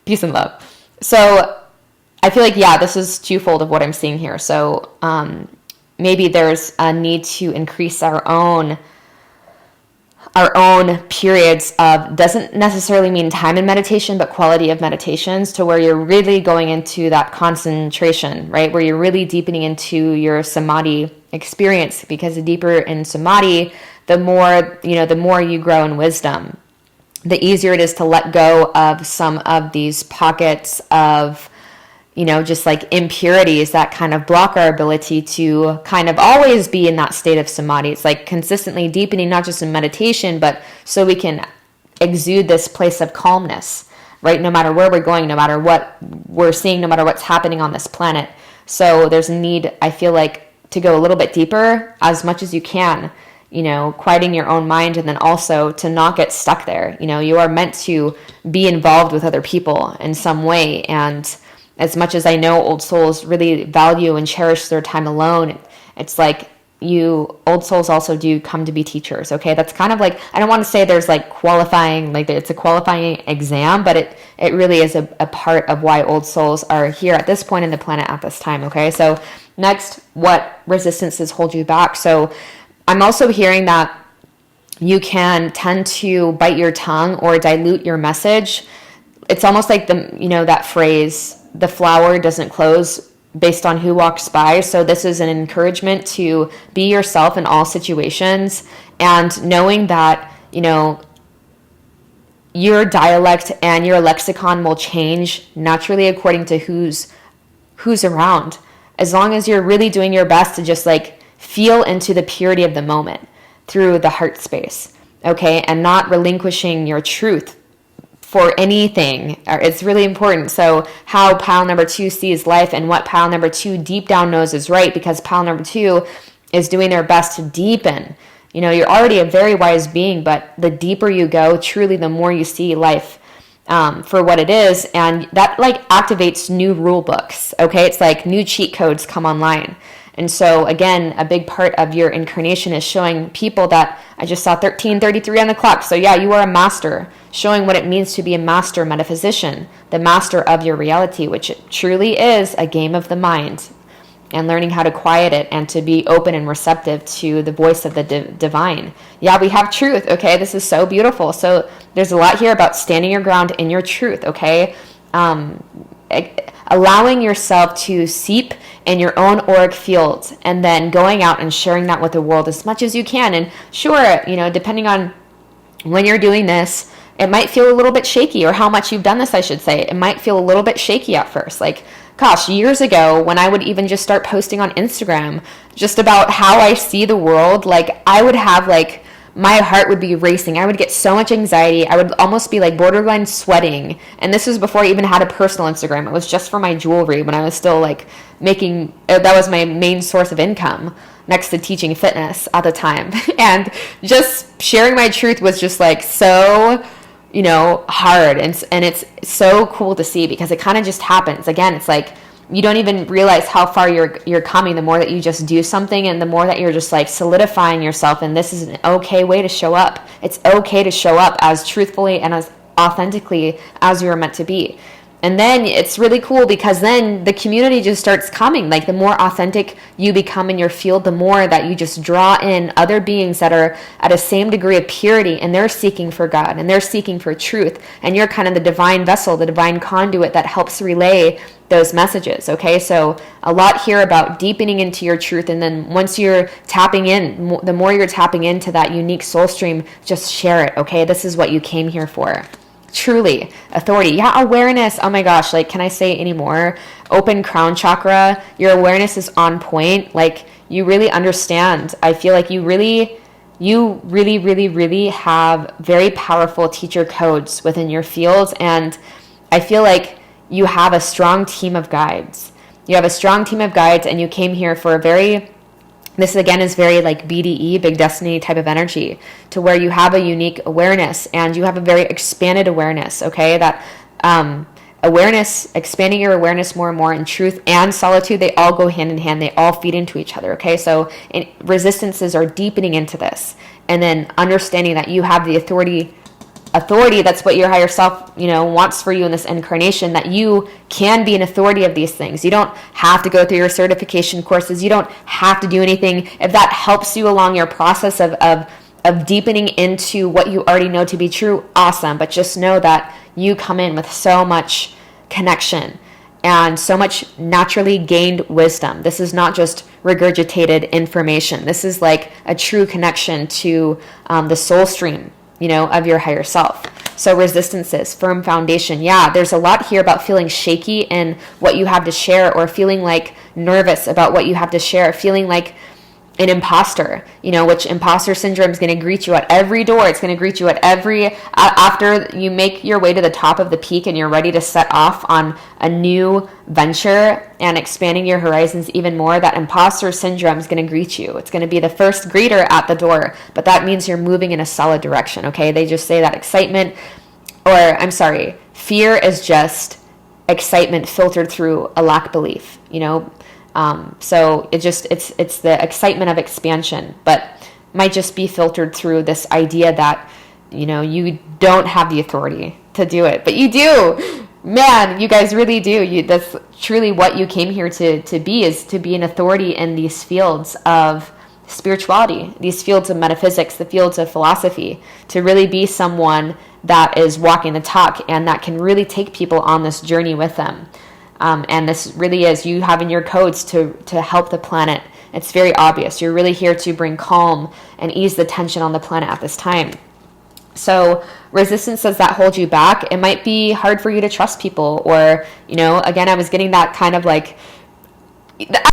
Peace and love. So I feel like, this is twofold of what I'm seeing here. So maybe there's a need to increase our own periods of, doesn't necessarily mean time in meditation, but quality of meditations, to where you're really going into that concentration, right? Where you're really deepening into your samadhi experience, because the deeper in samadhi, the more you grow in wisdom, the easier it is to let go of some of these pockets of, just like impurities that kind of block our ability to kind of always be in that state of samadhi. It's like consistently deepening, not just in meditation, but so we can exude this place of calmness, right? No matter where we're going, no matter what we're seeing, no matter what's happening on this planet. So there's a need, I feel like, to go a little bit deeper as much as you can, quieting your own mind, and then also to not get stuck there. You are meant to be involved with other people in some way, and as much as I know old souls really value and cherish their time alone, it's like old souls also do come to be teachers, okay? That's kind of like, I don't want to say there's like qualifying, like it's a qualifying exam, but it really is a part of why old souls are here at this point in the planet at this time, okay? So next, what resistances hold you back? So I'm also hearing that you can tend to bite your tongue or dilute your message. It's almost like that phrase, the flower doesn't close based on who walks by. So this is an encouragement to be yourself in all situations, and knowing that, your dialect and your lexicon will change naturally according to who's around. As long as you're really doing your best to just like feel into the purity of the moment through the heart space, okay? And not relinquishing your truth for anything. It's really important. So how pile number 2 sees life, and what pile number 2 deep down knows is right, because pile number 2 is doing their best to deepen. You're already a very wise being, but the deeper you go, truly the more you see life for what it is, and that like activates new rule books, okay? It's like new cheat codes come online. And so again, a big part of your incarnation is showing people that, I just saw 1333 on the clock. So you are a master, showing what it means to be a master metaphysician, the master of your reality, which it truly is a game of the mind, and learning how to quiet it and to be open and receptive to the voice of the divine. We have truth, okay? This is so beautiful. So there's a lot here about standing your ground in your truth, okay? Allowing yourself to seep in your own auric field, and then going out and sharing that with the world as much as you can. And sure, depending on when you're doing this, it might feel a little bit shaky, or how much you've done this, I should say. It might feel a little bit shaky at first. Like, gosh, years ago, when I would even just start posting on Instagram just about how I see the world, like I would have like, my heart would be racing. I would get so much anxiety. I would almost be like borderline sweating. And this was before I even had a personal Instagram. It was just for my jewelry when I was still like that was my main source of income. next to teaching fitness at the time. And just sharing my truth was just like so, hard. And it's so cool to see, because it kind of just happens. Again, it's like you don't even realize how far you're coming the more that you just do something, and the more that you're just like solidifying yourself. And this is an okay way to show up. It's okay to show up as truthfully and as authentically as you're meant to be. And then it's really cool, because then the community just starts coming. Like the more authentic you become in your field, the more that you just draw in other beings that are at a same degree of purity, and they're seeking for God and they're seeking for truth. And you're kind of the divine vessel, the divine conduit that helps relay those messages. Okay, so a lot here about deepening into your truth. And then once you're tapping in, the more you're tapping into that unique soul stream, just share it. Okay, this is what you came here for. Truly, authority. Yeah, awareness. Oh my gosh, like, can I say any more? Open crown chakra. Your awareness is on point. Like, you really understand. I feel like you really, really have very powerful teacher codes within your field. And I feel like you have a strong team of guides. You have a strong team of guides, and you came here for this again is very like BDE, big destiny type of energy, to where you have a unique awareness and you have a very expanded awareness. Okay, that awareness, expanding your awareness more and more in truth and solitude, they all go hand in hand. They all feed into each other. Okay, so resistances are deepening into this, and then understanding that you have the authority, that's what your higher self, wants for you in this incarnation, that you can be an authority of these things. You don't have to go through your certification courses. You don't have to do anything. If that helps you along your process of deepening into what you already know to be true, awesome. But just know that you come in with so much connection and so much naturally gained wisdom. This is not just regurgitated information. This is like a true connection to the soul stream, of your higher self. So resistances, firm foundation. Yeah, there's a lot here about feeling shaky in what you have to share, or feeling like nervous about what you have to share, feeling like an imposter, which imposter syndrome is going to greet you at every door. It's going to greet you at after you make your way to the top of the peak and you're ready to set off on a new venture and expanding your horizons even more. That imposter syndrome is going to greet you. It's going to be the first greeter at the door, but that means you're moving in a solid direction. Okay. They just say that fear is just excitement filtered through a lack belief, so it's the excitement of expansion, but might just be filtered through this idea that, you don't have the authority to do it, but you do. Man, you guys really do. That's truly what you came here to be, is to be an authority in these fields of spirituality, these fields of metaphysics, the fields of philosophy, to really be someone that is walking the talk and that can really take people on this journey with them. And this really is you having your codes to help the planet. It's very obvious. You're really here to bring calm and ease the tension on the planet at this time. So resistances that hold you back, it might be hard for you to trust people, or, again, I was getting that kind of like, I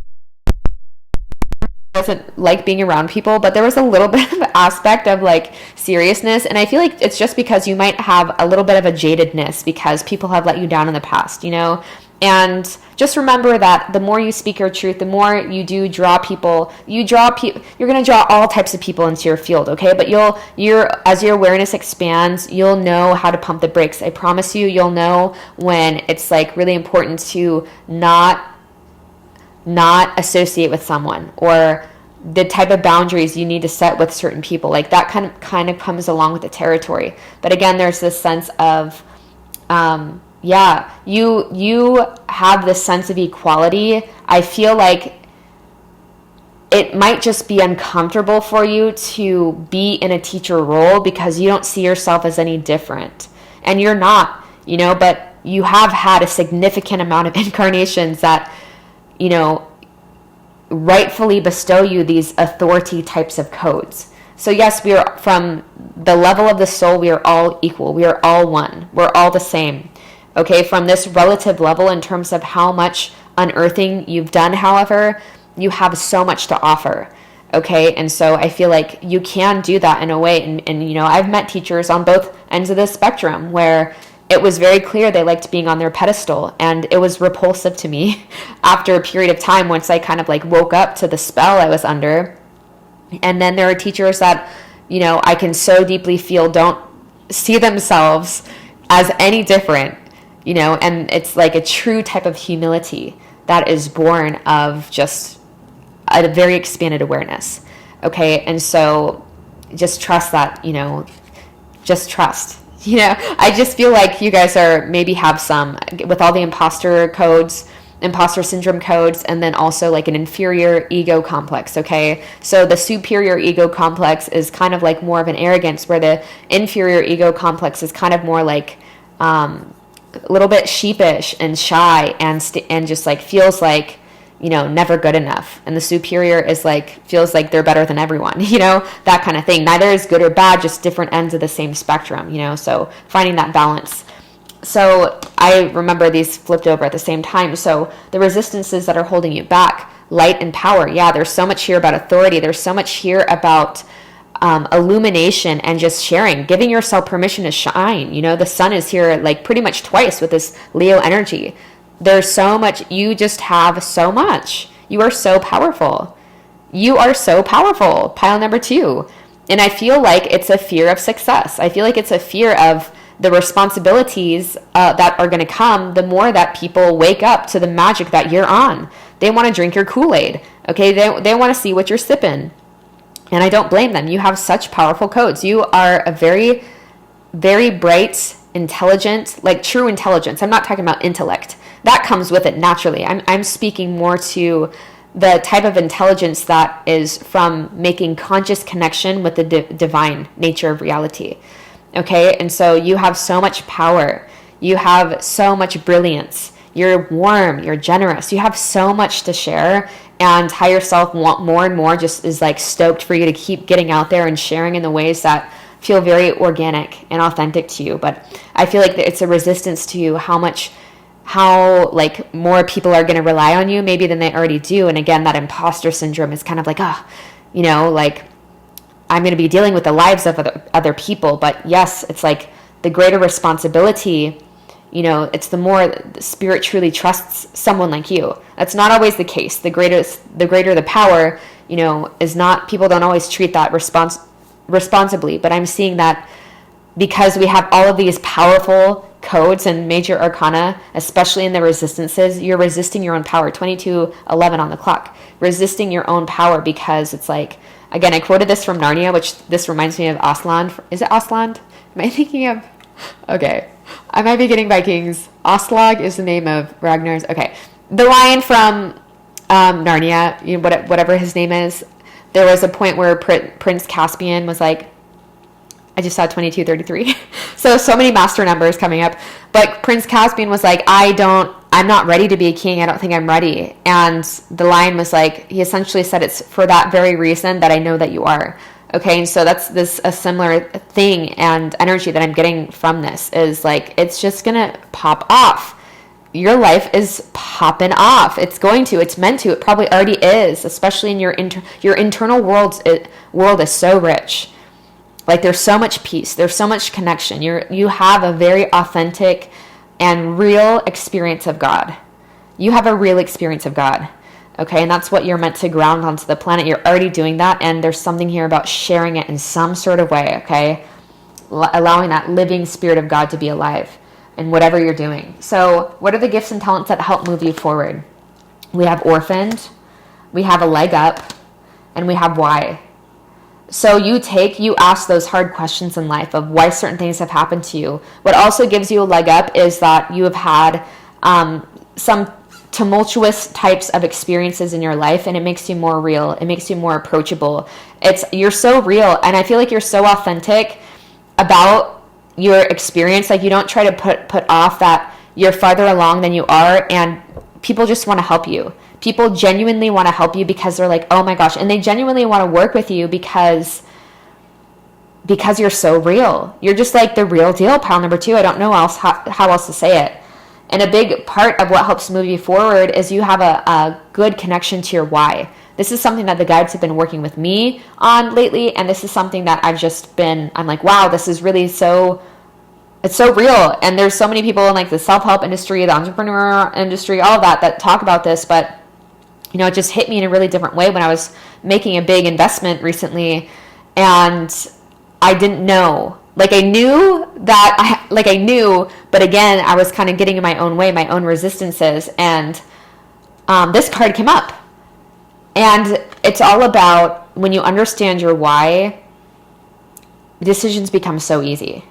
wasn't like being around people, but there was a little bit of aspect of like seriousness. And I feel like it's just because you might have a little bit of a jadedness because people have let you down in the past, And just remember that the more you speak your truth, the more you do draw people. You're going to draw all types of people into your field, okay? But as your awareness expands, you'll know how to pump the brakes. I promise you, you'll know when it's like really important to not associate with someone, or the type of boundaries you need to set with certain people. Like that kind of comes along with the territory. But again, there's this sense of you have this sense of equality. I feel like it might just be uncomfortable for you to be in a teacher role because you don't see yourself as any different. And you're not, but you have had a significant amount of incarnations that, rightfully bestow you these authority types of codes. So yes, we are, from the level of the soul, we are all equal. We are all one. We're all the same. Okay, from this relative level in terms of how much unearthing you've done, however, you have so much to offer. Okay, and so I feel like you can do that in a way. And I've met teachers on both ends of the spectrum where, it was very clear they liked being on their pedestal, and it was repulsive to me after a period of time once I kind of like woke up to the spell I was under. And then there are teachers that, you know, I can so deeply feel don't see themselves as any different, you know, and it's like a true type of humility that is born of just a very expanded awareness. Okay. And so just trust that, you know, just trust. You know, I just feel like you guys are maybe have some with all the imposter syndrome codes, and then also like an inferior ego complex. Okay. So the superior ego complex is kind of like more of an arrogance, where the inferior ego complex is kind of more like, a little bit sheepish and shy and just like feels like, you know, never good enough. And the superior is like, feels like they're better than everyone, you know, that kind of thing. Neither is good or bad, just different ends of the same spectrum, you know, so finding that balance. So I remember these flipped over at the same time. So the resistances that are holding you back, light and power. Yeah, there's so much here about authority. There's so much here about illumination and just sharing, giving yourself permission to shine. You know, the sun is here like pretty much twice with this Leo energy. There's so much. You just have so much. You are so powerful. You are so powerful. Pile number 2. And I feel like it's a fear of success. I feel like it's a fear of the responsibilities that are going to come the more that people wake up to the magic that you're on. They want to drink your Kool-Aid. Okay. They want to see what you're sipping. And I don't blame them. You have such powerful codes. You are a very, very bright, intelligent, like true intelligence. I'm not talking about intellect. That comes with it naturally. I'm speaking more to the type of intelligence that is from making conscious connection with the divine nature of reality. Okay, and so you have so much power. You have so much brilliance. You're warm. You're generous. You have so much to share, and higher self want more and more. Just is like stoked for you to keep getting out there and sharing in the ways that feel very organic and authentic to you. But I feel like it's a resistance to how like more people are going to rely on you maybe than they already do. And again, that imposter syndrome is kind of like, you know, like I'm going to be dealing with the lives of other people. But yes, it's like the greater responsibility, you know, it's the more the spirit truly trusts someone like you. That's not always the case. The greater the power, you know, is not, people don't always treat that responsibly. But I'm seeing that because we have all of these powerful codes and major arcana, especially in the resistances, you're resisting your own power. 22:11 on the clock, resisting your own power, because it's like, again, I quoted this from Narnia, which this reminds me of Aslan. Is it Aslan? Am I thinking of? Okay, I might be getting Vikings. Aslog is the name of Ragnar's. Okay, the lion from Narnia, you know, whatever his name is. There was a point where Prince Caspian was like, I just saw 2233. So many master numbers coming up. But Prince Caspian was like, I'm not ready to be a king. I don't think I'm ready. And the lion was like, he essentially said, it's for that very reason that I know that you are. Okay. And so that's a similar thing and energy that I'm getting from this is like, it's just going to pop off. Your life is popping off. It's meant to, it probably already is, especially in your internal world is so rich. Like there's so much peace. There's so much connection. You have a very authentic and real experience of God. You have a real experience of God. Okay. And that's what you're meant to ground onto the planet. You're already doing that. And there's something here about sharing it in some sort of way. Okay. Allowing that living spirit of God to be alive in whatever you're doing. So what are the gifts and talents that help move you forward? We have orphaned, we have a leg up, and we have why. So you ask those hard questions in life of why certain things have happened to you. What also gives you a leg up is that you have had some tumultuous types of experiences in your life, and it makes you more real. It makes you more approachable. You're so real, and I feel like you're so authentic about your experience. Like you don't try to put off that you're farther along than you are, and people just want to help you. People genuinely want to help you because they're like, oh my gosh. And they genuinely want to work with you because you're so real. You're just like the real deal, pile number 2. I don't know how else to say it. And a big part of what helps move you forward is you have a good connection to your why. This is something that the guides have been working with me on lately. And this is something that I'm like, wow, this is really so It's so real. And there's so many people in like the self-help industry, the entrepreneur industry, all of that talk about this. But, you know, it just hit me in a really different way when I was making a big investment recently. And I didn't know. Like I knew, but again, I was kind of getting in my own way, my own resistances. And this card came up. And it's all about when you understand your why, decisions become so easy.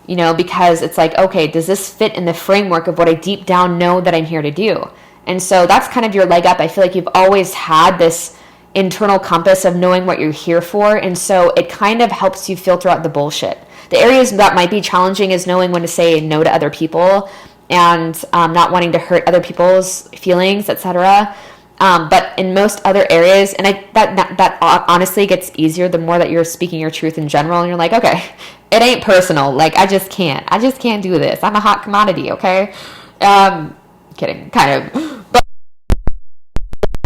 You know, because it's like, okay, does this fit in the framework of what I deep down know that I'm here to do? And so that's kind of your leg up. I feel like you've always had this internal compass of knowing what you're here for. And so it kind of helps you filter out the bullshit. The areas that might be challenging is knowing when to say no to other people and not wanting to hurt other people's feelings, etc. But in most other areas, and that honestly gets easier the more that you're speaking your truth in general, and you're like, okay, it ain't personal. Like, I just can't do this. I'm a hot commodity, okay? Kidding, kind of. But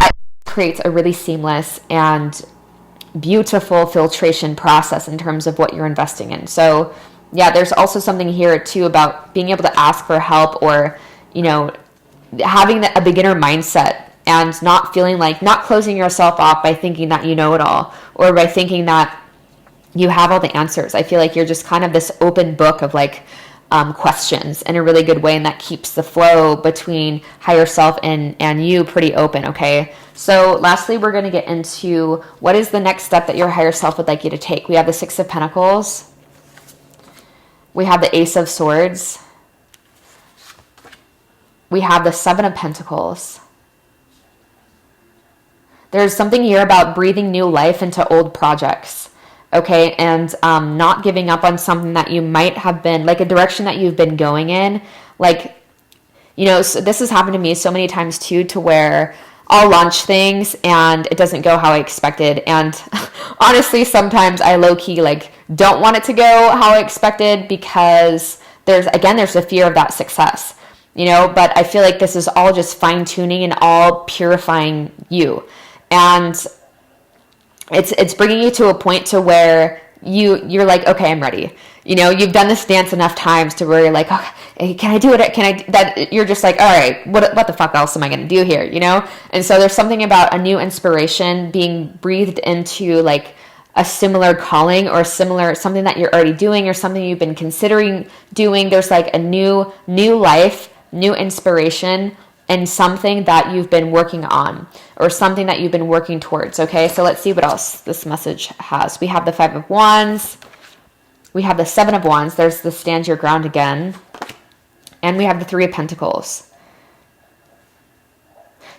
it creates a really seamless and beautiful filtration process in terms of what you're investing in. So, yeah, there's also something here, too, about being able to ask for help or, you know, having a beginner mindset. And not feeling like, not closing yourself off by thinking that you know it all or by thinking that you have all the answers. I feel like you're just kind of this open book of like questions in a really good way. And that keeps the flow between higher self and you pretty open. Okay. So lastly, we're going to get into what is the next step that your higher self would like you to take. We have the Six of Pentacles. We have the Ace of Swords. We have the Seven of Pentacles. There's something here about breathing new life into old projects, okay? And not giving up on something that you might have been, like a direction that you've been going in. Like, you know, so this has happened to me so many times too, to where I'll launch things and it doesn't go how I expected. And honestly, sometimes I low-key like don't want it to go how I expected because there's the fear of that success, you know? But I feel like this is all just fine-tuning and all purifying you. And it's bringing you to a point to where you're like, okay, I'm ready. You know, you've done this dance enough times to where you're like, oh, hey, can I do it? That you're just like, all right, what the fuck else am I going to do here? You know? And so there's something about a new inspiration being breathed into like a similar calling or something that you're already doing or something you've been considering doing. There's like a new life, new inspiration, and something that you've been working on or something that you've been working towards, okay? So let's see what else this message has. We have the Five of Wands. We have the Seven of Wands. There's the Stand Your Ground again. And we have the Three of Pentacles.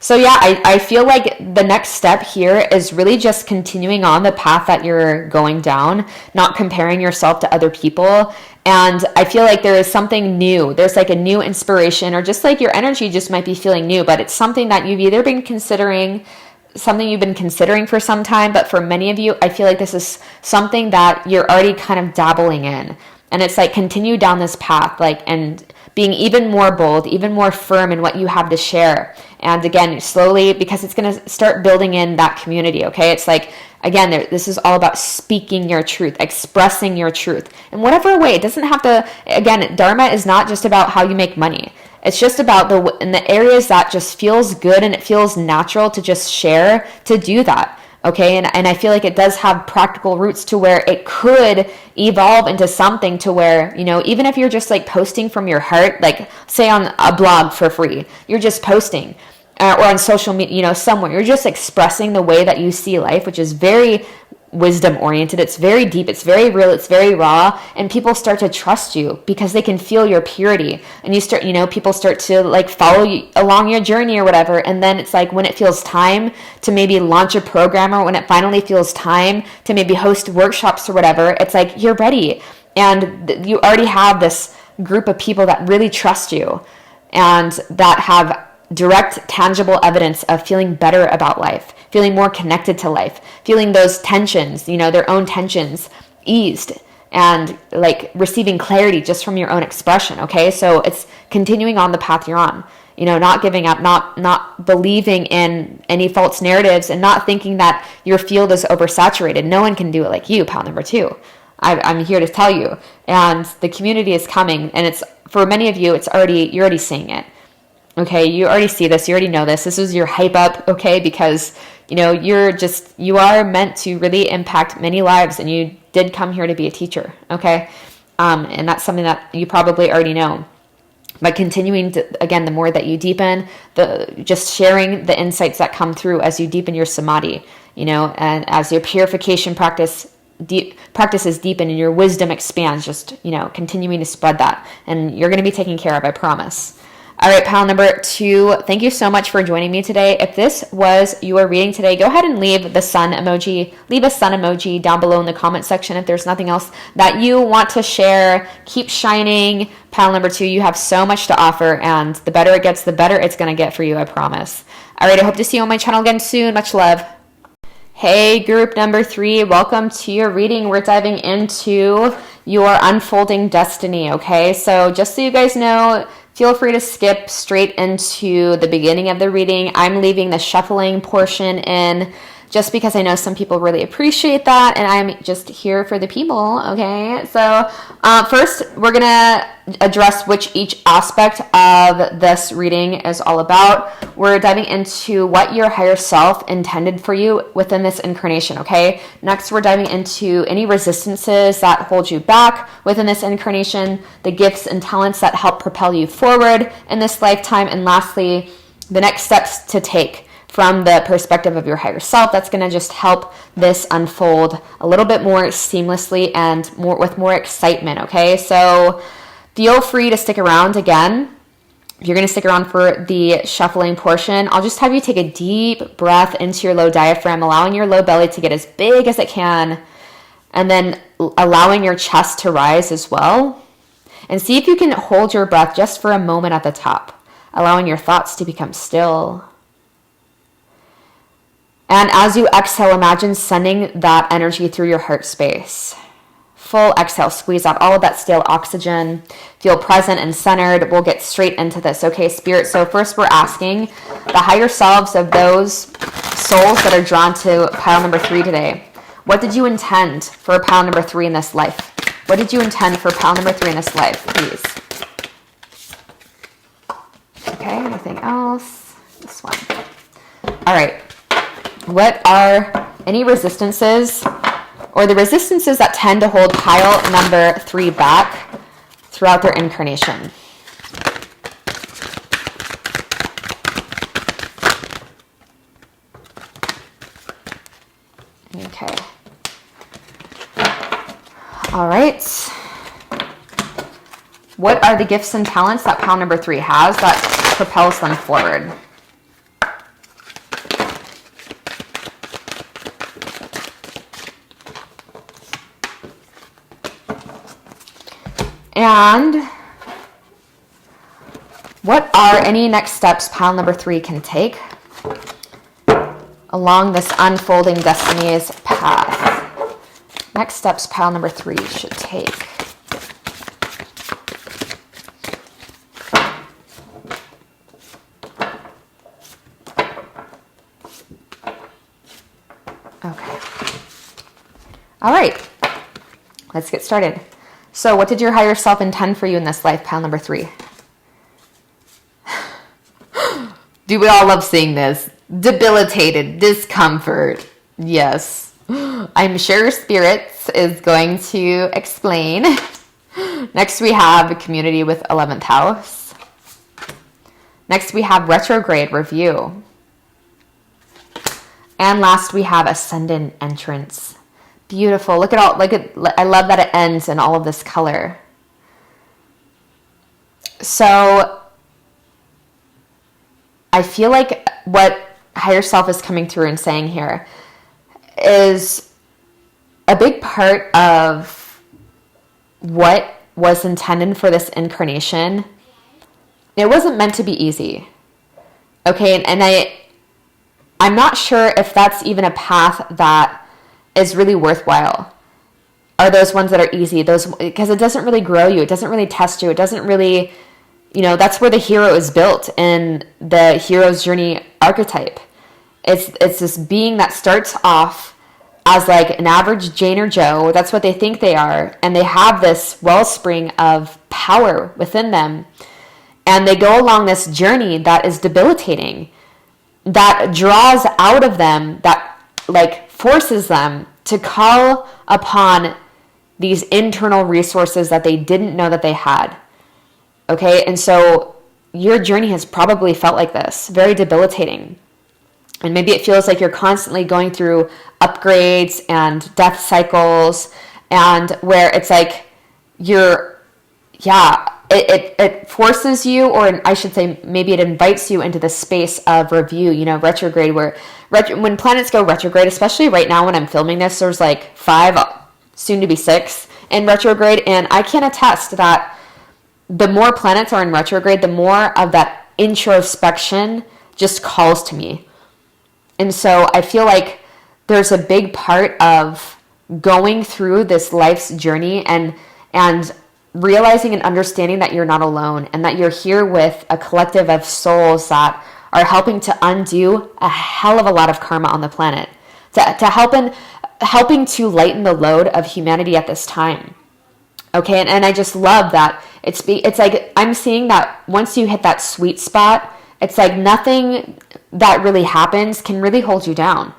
So yeah, I feel like the next step here is really just continuing on the path that you're going down, not comparing yourself to other people. And I feel like there is something new. There's like a new inspiration, or just like your energy just might be feeling new, but it's something that you've either been considering, something you've been considering for some time, but for many of you, I feel like this is something that you're already kind of dabbling in. And it's like continue down this path, like, and being even more bold, even more firm in what you have to share. And again, slowly, because it's going to start building in that community, okay? It's like, again, this is all about speaking your truth, expressing your truth in whatever way. It doesn't have to, again, Dharma is not just about how you make money. It's just about in the areas that just feels good and it feels natural to just share, to do that. Okay, and I feel like it does have practical roots to where it could evolve into something to where, you know, even if you're just like posting from your heart, like say on a blog for free, you're just posting, or on social media, you know, somewhere, you're just expressing the way that you see life, which is very wisdom oriented. It's very deep. It's very real. It's very raw. And people start to trust you because they can feel your purity. And you start, you know, people start to like follow you along your journey or whatever. And then it's like when it feels time to maybe launch a program, or when it finally feels time to maybe host workshops or whatever, it's like you're ready. And you already have this group of people that really trust you and that have direct, tangible evidence of feeling better about life, feeling more connected to life, feeling those tensions, you know, their own tensions eased, and like receiving clarity just from your own expression, okay? So it's continuing on the path you're on, you know, not giving up, not believing in any false narratives, and not thinking that your field is oversaturated. No one can do it like you, pal number 2. I'm here to tell you. And the community is coming, and it's, for many of you, you're already seeing it. Okay, you already see this, you already know this. This is your hype up, okay? Because, you are meant to really impact many lives, and you did come here to be a teacher, okay? And that's something that you probably already know. But continuing to, again, the more that you deepen, just sharing the insights that come through as you deepen your samadhi, and as your purification practices deepen and your wisdom expands, just, continuing to spread that. And you're going to be taken care of, I promise. All right, pile number 2, thank you so much for joining me today. If this was your reading today, go ahead and leave the sun emoji. Leave a sun emoji down below in the comment section if there's nothing else that you want to share. Keep shining. Pile number 2, you have so much to offer, and the better it gets, the better it's going to get for you, I promise. All right, I hope to see you on my channel again soon. Much love. Hey, group number 3, welcome to your reading. We're diving into your unfolding destiny, okay? So just so you guys know, feel free to skip straight into the beginning of the reading. I'm leaving the shuffling portion in just because I know some people really appreciate that, and I'm just here for the people, okay? So first, we're going to address which each aspect of this reading is all about. We're diving into what your higher self intended for you within this incarnation, okay? Next, we're diving into any resistances that hold you back within this incarnation, the gifts and talents that help propel you forward in this lifetime, and lastly, the next steps to take from the perspective of your higher self that's going to just help this unfold a little bit more seamlessly and with more excitement, okay? So feel free to stick around again. If you're going to stick around for the shuffling portion, I'll just have you take a deep breath into your low diaphragm, allowing your low belly to get as big as it can, and then allowing your chest to rise as well. And see if you can hold your breath just for a moment at the top, allowing your thoughts to become still. And as you exhale, imagine sending that energy through your heart space. Full exhale, squeeze out all of that stale oxygen. Feel present and centered. We'll get straight into this, okay, Spirit? So first we're asking the higher selves of those souls that are drawn to pile number 3 today. What did you intend for pile number 3 in this life? What did you intend for pile number 3 in this life, please? Okay, anything else? This one. All right. What are any resistances or the resistances that tend to hold pile number 3 back throughout their incarnation? Okay. All right. What are the gifts and talents that pile number 3 has that propels them forward? And what are any next steps pile number 3 can take along this unfolding destiny's path? Next steps pile number 3 should take. Okay. All right. Let's get started. So what did your higher self intend for you in this life, pile number 3? Do we all love seeing this? Debilitated, discomfort. Yes. I'm sure Spirits is going to explain. Next we have community with 11th house. Next we have retrograde review. And last we have ascendant entrance. Beautiful. Look at I love that it ends in all of this color. So I feel like what higher self is coming through and saying here is a big part of what was intended for this incarnation. It wasn't meant to be easy. Okay, and I'm not sure if that's even a path that is really worthwhile. Are those ones that are easy? Because it doesn't really grow you. It doesn't really test you. It doesn't really, that's where the hero is built in the hero's journey archetype. It's this being that starts off as like an average Jane or Joe. That's what they think they are. And they have this wellspring of power within them. And they go along this journey that is debilitating, that draws out of them, that like forces them to call upon these internal resources that they didn't know that they had. Okay, and so your journey has probably felt like this, very debilitating. And maybe it feels like you're constantly going through upgrades and death cycles, and where it's like it forces you, or I should say maybe it invites you into the space of review, retrograde, where when planets go retrograde, especially right now when I'm filming this, there's like 5, soon to be 6 in retrograde, and I can attest that the more planets are in retrograde, the more of that introspection just calls to me. And so I feel like there's a big part of going through this life's journey and realizing and understanding that you're not alone, and that you're here with a collective of souls that are helping to undo a hell of a lot of karma on the planet, helping to lighten the load of humanity at this time. Okay, and I just love that it's like I'm seeing that once you hit that sweet spot, it's like nothing that really happens can really hold you down.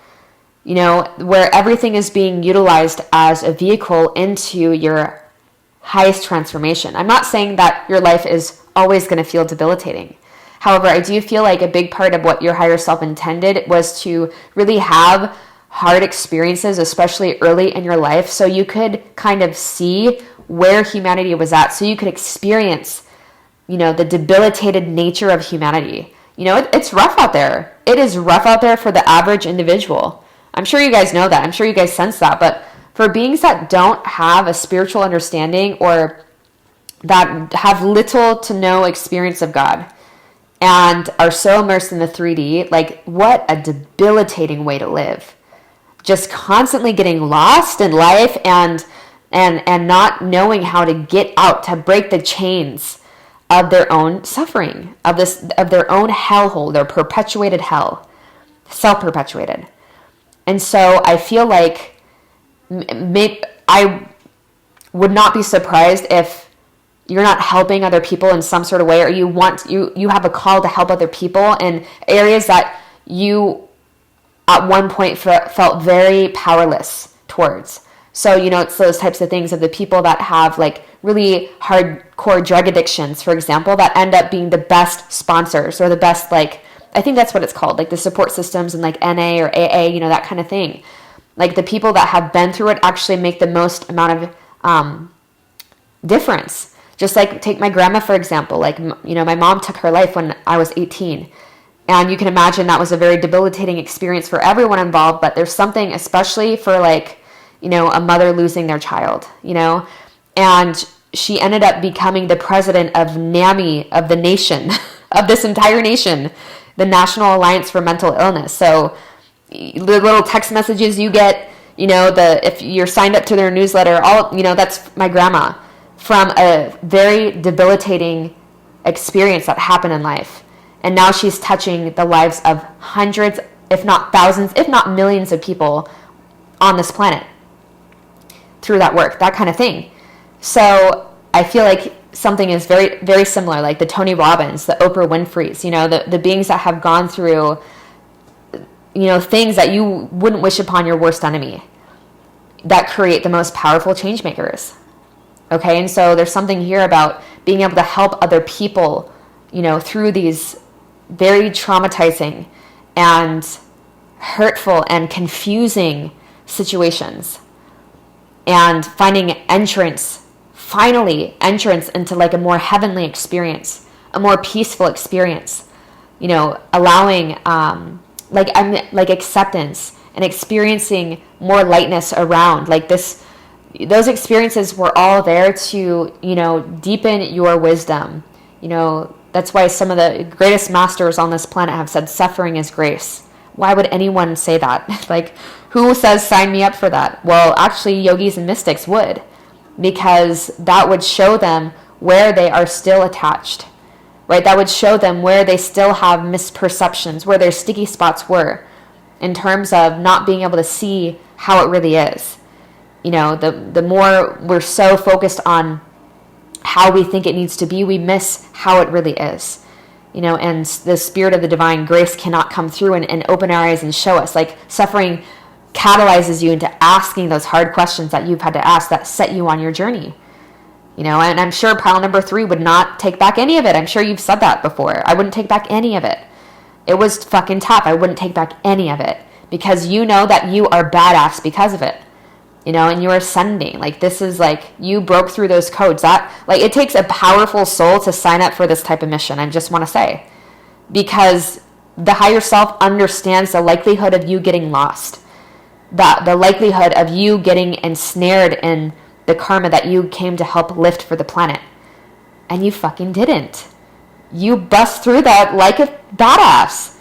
Where everything is being utilized as a vehicle into your highest transformation. I'm not saying that your life is always going to feel debilitating. However, I do feel like a big part of what your higher self intended was to really have hard experiences, especially early in your life, so you could kind of see where humanity was at, so you could experience, the debilitated nature of humanity. It's rough out there. It is rough out there for the average individual. I'm sure you guys know that. I'm sure you guys sense that. But for beings that don't have a spiritual understanding, or that have little to no experience of God and are so immersed in the 3D, like what a debilitating way to live. Just constantly getting lost in life and not knowing how to get out, to break the chains of their own suffering, of their own hellhole, their perpetuated hell, self-perpetuated. And so I feel like I would not be surprised if you're not helping other people in some sort of way, or you have a call to help other people in areas that you at one point felt very powerless towards. So, it's those types of things of the people that have like really hardcore drug addictions, for example, that end up being the best sponsors, or the best, like, I think that's what it's called, like the support systems and like NA or AA, that kind of thing. Like the people that have been through it actually make the most amount of difference. Just like take my grandma, for example. Like, my mom took her life when I was 18. And you can imagine that was a very debilitating experience for everyone involved. But there's something, especially for like, a mother losing their child, And she ended up becoming the president of NAMI, of the nation, of this entire nation, the National Alliance for Mental Illness. So the little text messages you get, if you're signed up to their newsletter, that's my grandma, from a very debilitating experience that happened in life. And now she's touching the lives of hundreds, if not thousands, if not millions of people on this planet through that work, that kind of thing. So I feel like something is very, very similar, like the Tony Robbins, the Oprah Winfreys, the beings that have gone through things that you wouldn't wish upon your worst enemy, that create the most powerful change makers. Okay, and so there's something here about being able to help other people, through these very traumatizing and hurtful and confusing situations, and finding finally entrance into like a more heavenly experience, a more peaceful experience, allowing like acceptance and experiencing more lightness around like this. Those experiences were all there to, deepen your wisdom. That's why some of the greatest masters on this planet have said suffering is grace. Why would anyone say that? Like, who says sign me up for that? Well, actually, yogis and mystics would, because that would show them where they are still attached, right? That would show them where they still have misperceptions, where their sticky spots were. in terms of not being able to see how it really is. The more we're so focused on how we think it needs to be, we miss how it really is. And the spirit of the divine grace cannot come through and open our eyes and show us. Like, suffering catalyzes you into asking those hard questions that you've had to ask that set you on your journey. And I'm sure pile number 3 would not take back any of it. I'm sure you've said that before. I wouldn't take back any of it. It was fucking tough. I wouldn't take back any of it, because you know that you are badass because of it. And you're ascending. Like, this is like, you broke through those codes. That, like, it takes a powerful soul to sign up for this type of mission, I just want to say. Because the higher self understands the likelihood of you getting lost. The likelihood of you getting ensnared in the karma that you came to help lift for the planet. And you fucking didn't. You bust through that like a badass.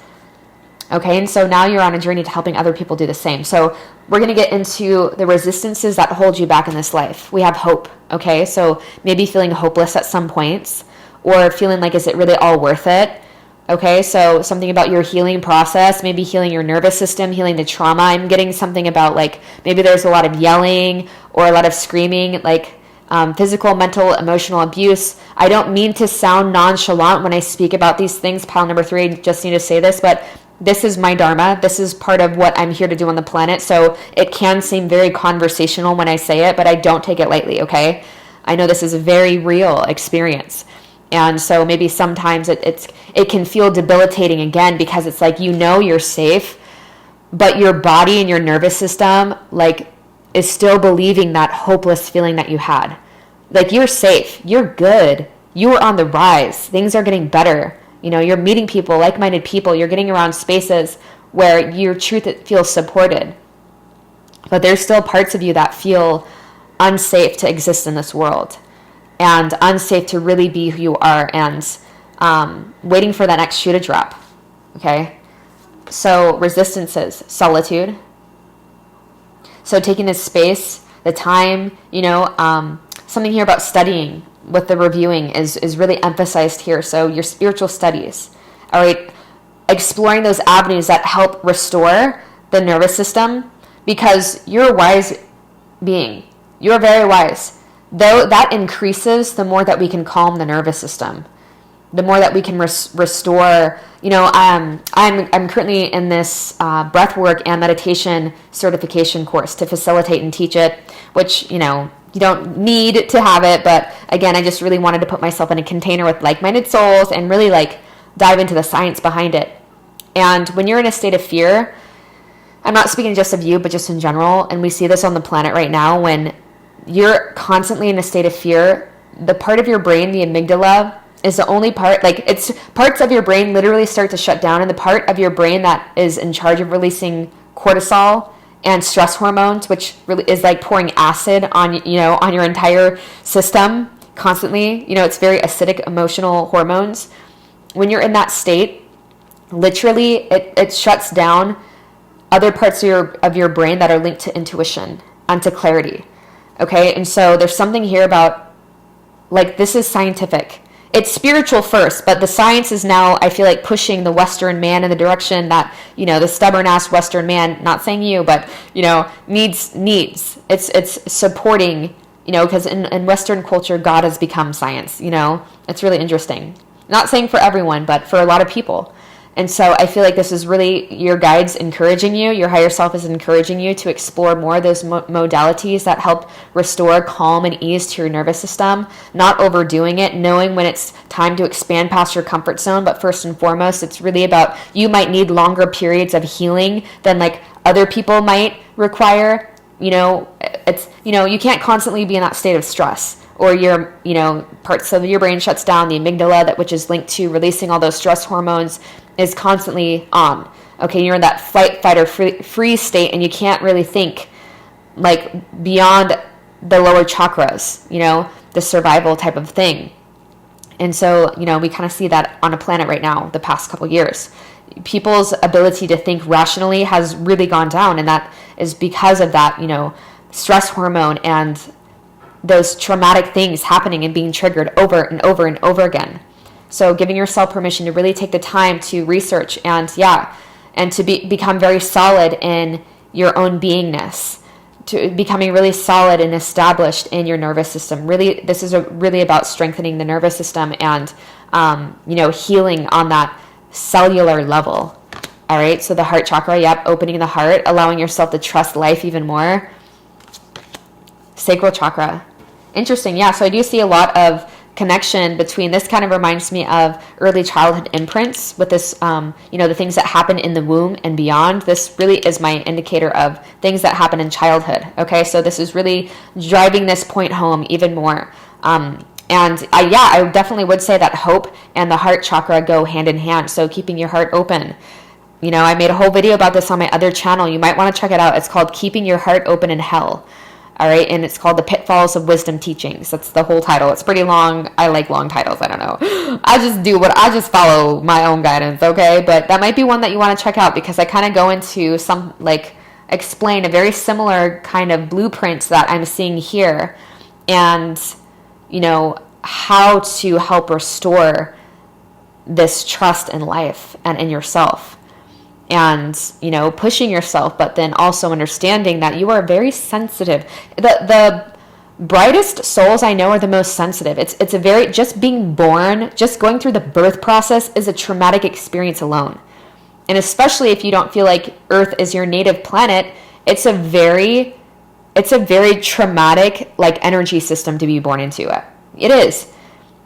Okay, and so now you're on a journey to helping other people do the same. So we're going to get into the resistances that hold you back in this life. We have hope, okay? So maybe feeling hopeless at some points, or feeling like, is it really all worth it? Okay, so something about your healing process, maybe healing your nervous system, healing the trauma. I'm getting something about, like, maybe there's a lot of yelling or a lot of screaming, like physical, mental, emotional abuse. I don't mean to sound nonchalant when I speak about these things. Pile number 3, I just need to say this, but this is my dharma. This is part of what I'm here to do on the planet. So it can seem very conversational when I say it, but I don't take it lightly, okay? I know this is a very real experience. And so maybe sometimes it can feel debilitating again, because it's like, you're safe, but your body and your nervous system, like, is still believing that hopeless feeling that you had. Like, you're safe. You're good. You are on the rise. Things are getting better. You're meeting people, like-minded people. You're getting around spaces where your truth feels supported. But there's still parts of you that feel unsafe to exist in this world, and unsafe to really be who you are, and waiting for that next shoe to drop. Okay? So resistances, solitude. So taking this space, the time, something here about studying with the reviewing is really emphasized here. So your spiritual studies, all right? Exploring those avenues that help restore the nervous system, because you're a wise being. You're very wise. Though that increases, the more that we can calm the nervous system, the more that we can restore. I'm currently in this breathwork and meditation certification course to facilitate and teach it, which, you don't need to have it. But again, I just really wanted to put myself in a container with like-minded souls and really dive into the science behind it. And when you're in a state of fear, I'm not speaking just of you, but just in general, and we see this on the planet right now, when you're constantly in a state of fear, the part of your brain, the amygdala, is the only part, it's parts of your brain literally start to shut down, and the part of your brain that is in charge of releasing cortisol and stress hormones, which really is like pouring acid on, on your entire system constantly. It's very acidic emotional hormones. When you're in that state, literally it shuts down other parts of your brain that are linked to intuition and to clarity. Okay, and so there's something here about, this is scientific. It's spiritual first, but the science is now, I feel like, pushing the Western man in the direction that, the stubborn-ass Western man, not saying you, but, needs. It's supporting, because in Western culture, God has become science, It's really interesting. Not saying for everyone, but for a lot of people. And so I feel like this is really your guides encouraging you, your higher self is encouraging you to explore more of those modalities that help restore calm and ease to your nervous system, not overdoing it, knowing when it's time to expand past your comfort zone. But first and foremost, it's really about, you might need longer periods of healing than other people might require. You can't constantly be in that state of stress, or your, parts of your brain shuts down. The amygdala, which is linked to releasing all those stress hormones, is constantly on. Okay, you're in that flight, fight, or freeze state, and you can't really think beyond the lower chakras, the survival type of thing. And so, we kind of see that on a planet right now, the past couple years. People's ability to think rationally has really gone down, and that is because of that, stress hormone and those traumatic things happening and being triggered over and over and over again. So giving yourself permission to really take the time to research and, and to become very solid in your own beingness, to becoming really solid and established in your nervous system. Really, this is really about strengthening the nervous system and, healing on that cellular level. All right, so the heart chakra, yep, opening the heart, allowing yourself to trust life even more. Sacral chakra. Interesting, yeah, so I do see a lot of connection between this. Kind of reminds me of early childhood imprints with this, the things that happen in the womb and beyond. This really is my indicator of things that happen in childhood. Okay, so this is really driving this point home even more. I definitely would say that hope and the heart chakra go hand in hand. So keeping your heart open. I made a whole video about this on my other channel. You might want to check it out. It's called Keeping Your Heart Open in Hell. All right, and it's called The Pitfalls of Wisdom Teachings. That's the whole title. It's pretty long. I like long titles. I don't know. I just follow my own guidance, okay? But that might be one that you want to check out, because I kind of go into explain a very similar kind of blueprint that I'm seeing here, and, how to help restore this trust in life and in yourself. And, pushing yourself, but then also understanding that you are very sensitive. The brightest souls I know are the most sensitive. It's a very, just being born, just going through the birth process is a traumatic experience alone. And especially if you don't feel like Earth is your native planet, it's a very traumatic, energy system to be born into it. It is.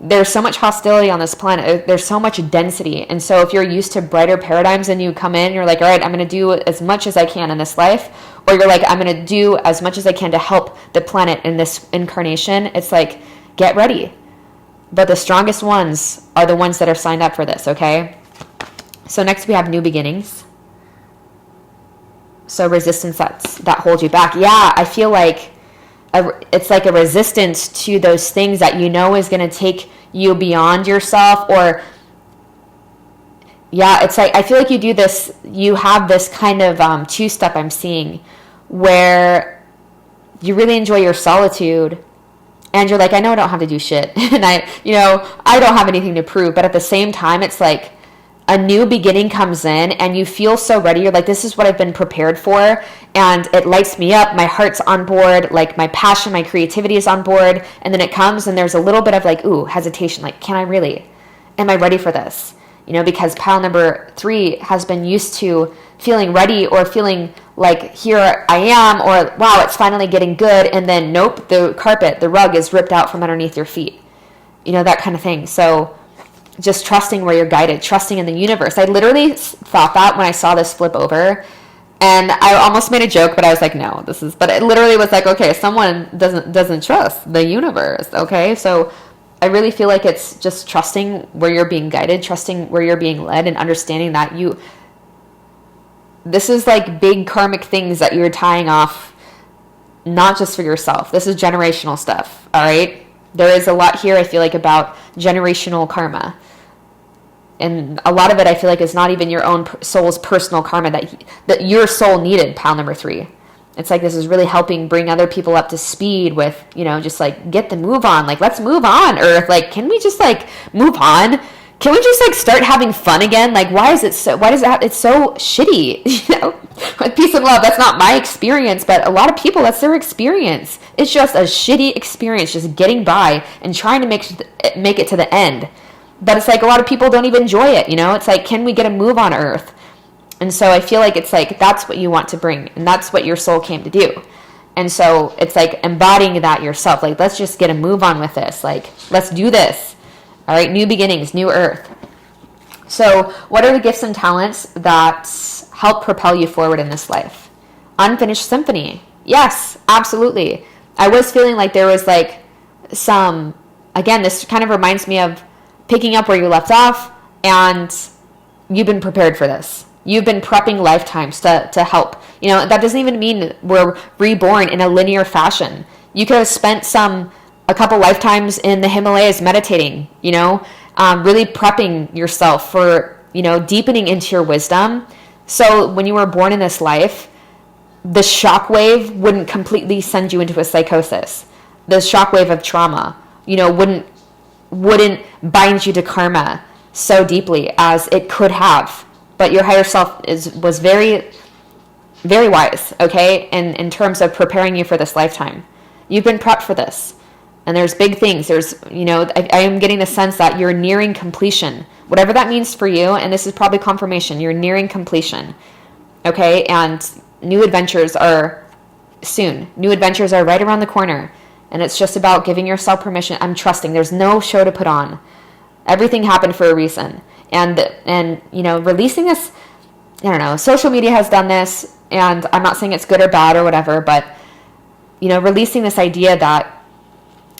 There's so much hostility on this planet. There's so much density. And so if you're used to brighter paradigms and you come in, you're like, all right, I'm going to do as much as I can in this life. Or you're like, I'm going to do as much as I can to help the planet in this incarnation. It's like, get ready. But the strongest ones are the ones that are signed up for this, okay? So next we have new beginnings. So resistance that hold you back. Yeah, I feel like it's like a resistance to those things that is going to take you beyond yourself. Or it's like, I feel like you have this kind of two-step I'm seeing, where you really enjoy your solitude, and you're like, I know I don't have to do shit, and I don't have anything to prove, but at the same time, it's like a new beginning comes in and you feel so ready. You're like, this is what I've been prepared for, and it lights me up. My heart's on board, like my passion, my creativity is on board. And then it comes and there's a little bit of hesitation. Like, can I really? Am I ready for this? Because pile number 3 has been used to feeling ready, or feeling like, here I am, or wow, it's finally getting good. And then nope, the rug is ripped out from underneath your feet. That kind of thing. So just trusting where you're guided, trusting in the universe. I literally thought that when I saw this flip over, and I almost made a joke, but I was like, no, but it literally was like, okay, someone doesn't trust the universe. Okay. So I really feel like it's just trusting where you're being guided, trusting where you're being led, and understanding that this is like big karmic things that you're tying off, not just for yourself. This is generational stuff. All right. There is a lot here, I feel like, about generational karma. And a lot of it, I feel like, is not even your own soul's personal karma that your soul needed, pile number 3. It's like, this is really helping bring other people up to speed with, just like, get the move on. Like, let's move on. Or like, can we just move on? Can we just start having fun again? Like, it's so shitty, with peace and love. That's not my experience, but a lot of people, that's their experience. It's just a shitty experience, just getting by and trying to make it to the end. But it's like, a lot of people don't even enjoy it. It's like, can we get a move on Earth? And so I feel like it's like, that's what you want to bring, and that's what your soul came to do. And so it's like embodying that yourself. Like, let's just get a move on with this. Like, let's do this. All right, new beginnings, new Earth. So what are the gifts and talents that help propel you forward in this life? Unfinished symphony. Yes, absolutely. I was feeling like there was again, this kind of reminds me of picking up where you left off, and you've been prepared for this. You've been prepping lifetimes to help. That doesn't even mean we're reborn in a linear fashion. You could have spent a couple lifetimes in the Himalayas meditating, really prepping yourself for, deepening into your wisdom. So when you were born in this life, the shockwave wouldn't completely send you into a psychosis. The shockwave of trauma, wouldn't bind you to karma so deeply as it could have. but your higher self was very, very wise, okay, in terms of preparing you for this lifetime. You've been prepped for this. And there's big things. There's, I am getting the sense that you're nearing completion. Whatever that means for you, and this is probably confirmation, you're nearing completion, okay? And new adventures are soon. New adventures are right around the corner. And it's just about giving yourself permission. I'm trusting. There's no show to put on. Everything happened for a reason. And releasing this, I don't know, social media has done this, and I'm not saying it's good or bad or whatever, but, releasing this idea that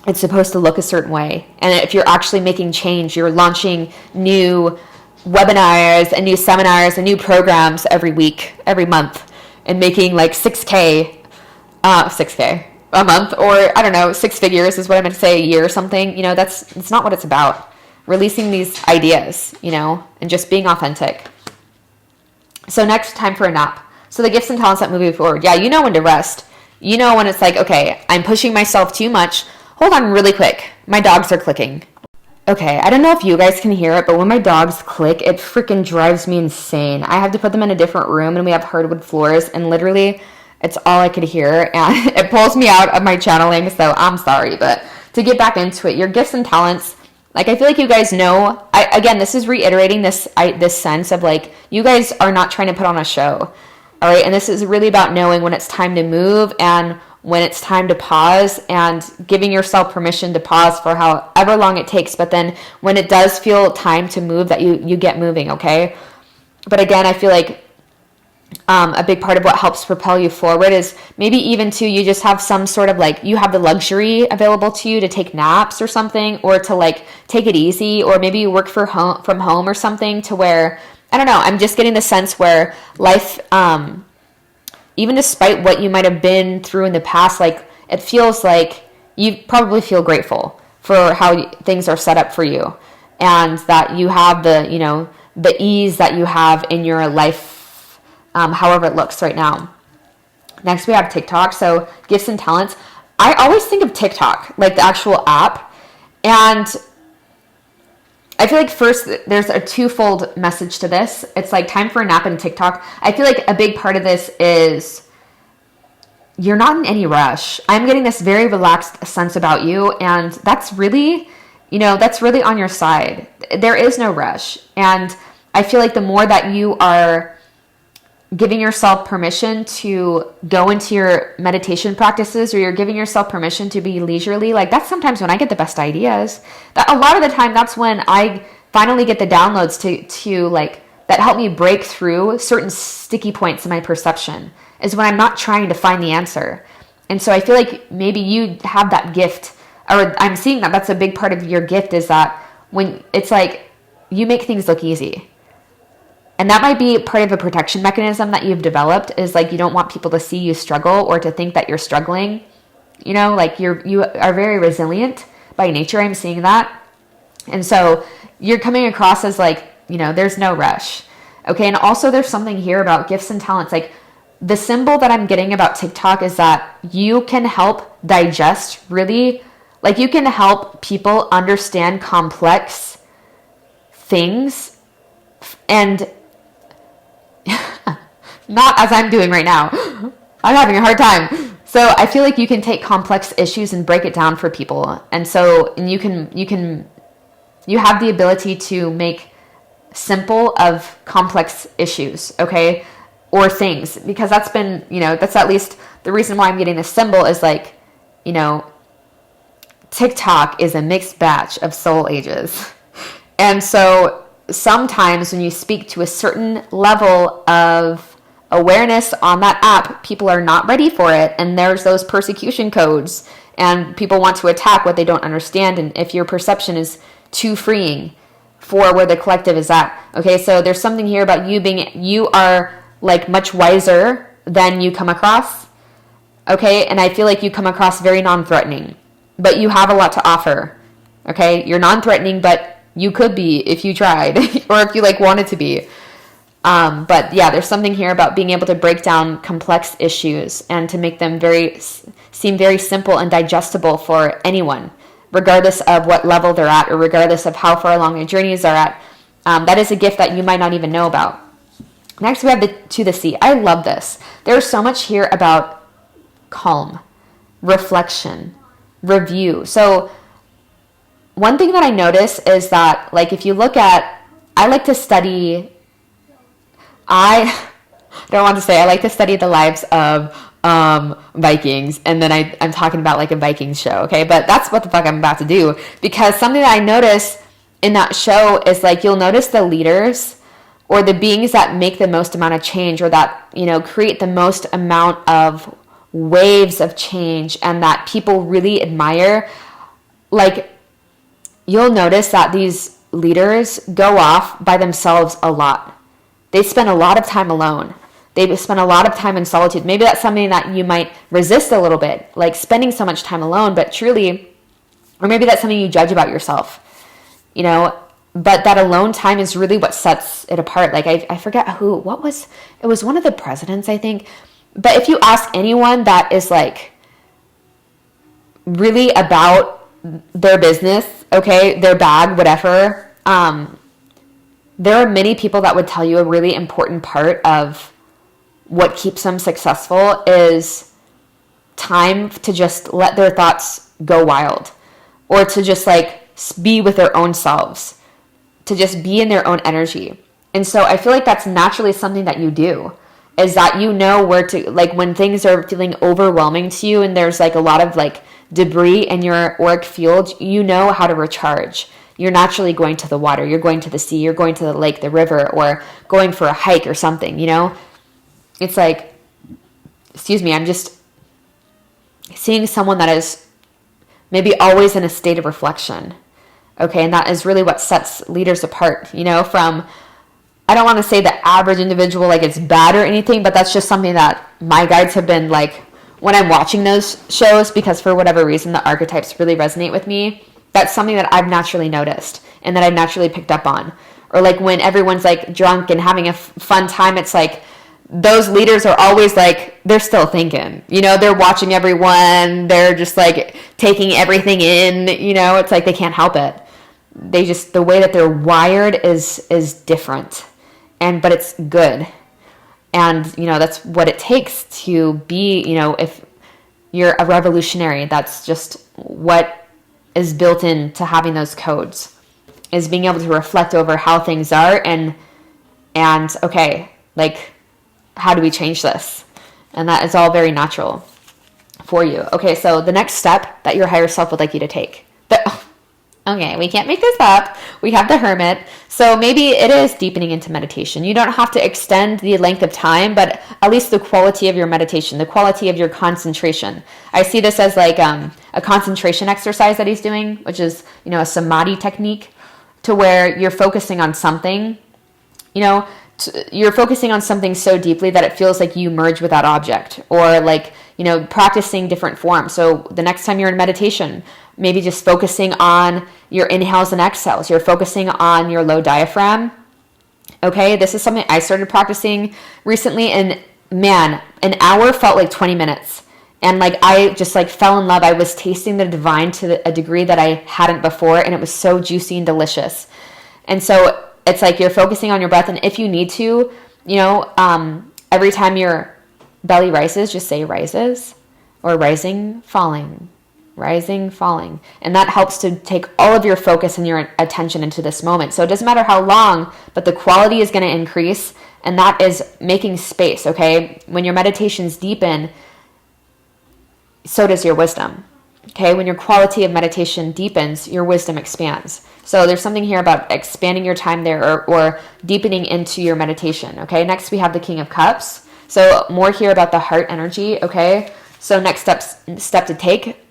it's supposed to look a certain way. And if you're actually making change, you're launching new webinars and new seminars and new programs every week, every month, and making like 6K a month, or I don't know, 6 figures is what I meant to say, a year or something. It's not what it's about. Releasing these ideas, and just being authentic. So next, time for a nap. So the gifts and talents that move you forward. Yeah, you know when to rest. You know when it's like, okay, I'm pushing myself too much. Hold on really quick. My dogs are clicking. Okay, I don't know if you guys can hear it, but when my dogs click, it freaking drives me insane. I have to put them in a different room, and we have hardwood floors, and literally it's all I could hear, and it pulls me out of my channeling, so I'm sorry. But to get back into it, your gifts and talents, like I feel like you guys know, again, this is reiterating this sense of like, you guys are not trying to put on a show, all right? And this is really about knowing when it's time to move and when it's time to pause, and giving yourself permission to pause for however long it takes. But then when it does feel time to move, that you get moving, okay? But again, I feel like a big part of what helps propel you forward is maybe even you just have some sort of like, you have the luxury available to you to take naps or something, or to like take it easy, or maybe you work from home or something, to where, I don't know, I'm just getting the sense where life, even despite what you might have been through in the past, like it feels like you probably feel grateful for how things are set up for you, and that you have the ease that you have in your life, however it looks right now. Next, we have TikTok. So gifts and talents. I always think of TikTok, like the actual app, and I feel like first there's a twofold message to this. It's like time for a nap and TikTok. I feel like a big part of this is you're not in any rush. I'm getting this very relaxed sense about you, and that's really, that's really on your side. There is no rush. And I feel like the more that you are giving yourself permission to go into your meditation practices, or you're giving yourself permission to be leisurely, like that's sometimes when I get the best ideas. That a lot of the time, that's when I finally get the downloads to like that help me break through certain sticky points in my perception, is when I'm not trying to find the answer. And so I feel like maybe you have that gift, or I'm seeing that that's a big part of your gift, is that when it's like you make things look easy. And that might be part of a protection mechanism that you've developed, is like you don't want people to see you struggle or to think that you're struggling. Like you are very resilient by nature. I'm seeing that. And so you're coming across as like, there's no rush. Okay. And also there's something here about gifts and talents. Like the symbol that I'm getting about TikTok is that you can help digest really, like you can help people understand complex things, and not as I'm doing right now. I'm having a hard time. So I feel like you can take complex issues and break it down for people. And you have the ability to make simple of complex issues, okay? Or things, because that's been, that's at least the reason why I'm getting this symbol, is like, TikTok is a mixed batch of soul ages. And so sometimes when you speak to a certain level of awareness on that app, people are not ready for it, and there's those persecution codes, and people want to attack what they don't understand. And if your perception is too freeing for where the collective is at, okay, so there's something here about you are like much wiser than you come across, okay? And I feel like you come across very non-threatening, but you have a lot to offer, okay? You're non-threatening, but you could be if you tried, or if you like wanted to be. But yeah, there's something here about being able to break down complex issues and to make them seem very simple and digestible for anyone, regardless of what level they're at, or regardless of how far along their journeys are at. That is a gift that you might not even know about. Next, we have the sea. I love this. There's so much here about calm, reflection, review. So one thing that I notice is that, like, if you look at, I like to study, I don't want to say, I like to study the lives of Vikings, and then I'm talking about like a Vikings show, okay? But that's what the fuck I'm about to do, because something that I notice in that show is, like, you'll notice the leaders or the beings that make the most amount of change, or that, you know, create the most amount of waves of change and that people really admire. Like, you'll notice that these leaders go off by themselves a lot. They spend a lot of time alone. They spend a lot of time in solitude. Maybe that's something that you might resist a little bit, like spending so much time alone, but truly, or maybe that's something you judge about yourself, you know, but that alone time is really what sets it apart. Like, I forget it was one of the presidents, I think. But if you ask anyone that is, like, really about their business, okay, their bag, whatever, there are many people that would tell you a really important part of what keeps them successful is time to just let their thoughts go wild, or to just, like, be with their own selves, to just be in their own energy. And so I feel like that's naturally something that you do, is that you know where to, like, when things are feeling overwhelming to you and there's, like, a lot of, like, debris in your auric field, you know how to recharge. You're naturally going to the water, you're going to the sea, you're going to the lake, the river, or going for a hike or something, you know? It's like, excuse me, I'm just seeing someone that is maybe always in a state of reflection. Okay, and that is really what sets leaders apart, you know, from, I don't want to say the average individual, like it's bad or anything, but that's just something that my guides have been, like, when I'm watching those shows, because for whatever reason the archetypes really resonate with me, that's something that I've naturally noticed and that I've naturally picked up on. Or, like, when everyone's, like, drunk and having a fun time, it's like those leaders are always, like, they're still thinking, you know, they're watching everyone, they're just, like, taking everything in, you know, it's like they can't help it. They just, the way that they're wired is different, but it's good. And, you know, that's what it takes to be, you know, if you're a revolutionary, that's just what is built into having those codes, is being able to reflect over how things are and okay, like, how do we change this? And that is all very natural for you. Okay, so the next step that your higher self would like you to take. Okay, we can't make this up. We have the Hermit. So maybe it is deepening into meditation. You don't have to extend the length of time, but at least the quality of your meditation, the quality of your concentration. I see this as, like, a concentration exercise that he's doing, which is, you know, a samadhi technique, to where you're focusing on something, you know, you're focusing on something so deeply that it feels like you merge with that object, or, like, you know, practicing different forms. So the next time you're in meditation, maybe just focusing on your inhales and exhales. You're focusing on your low diaphragm. Okay, this is something I started practicing recently, and man, an hour felt like 20 minutes. And, like, I just, like, fell in love. I was tasting the divine to a degree that I hadn't before, and it was so juicy and delicious. And so it's like you're focusing on your breath, and if you need to, you know, every time your belly rises, just say rises, or rising, falling, rising, falling. And that helps to take all of your focus and your attention into this moment. So it doesn't matter how long, but the quality is going to increase, and that is making space, okay? When your meditations deepen, so does your wisdom, okay? When your quality of meditation deepens, your wisdom expands. So there's something here about expanding your time there, or deepening into your meditation, okay? Next, we have the King of Cups. So more here about the heart energy, okay? So next step to take,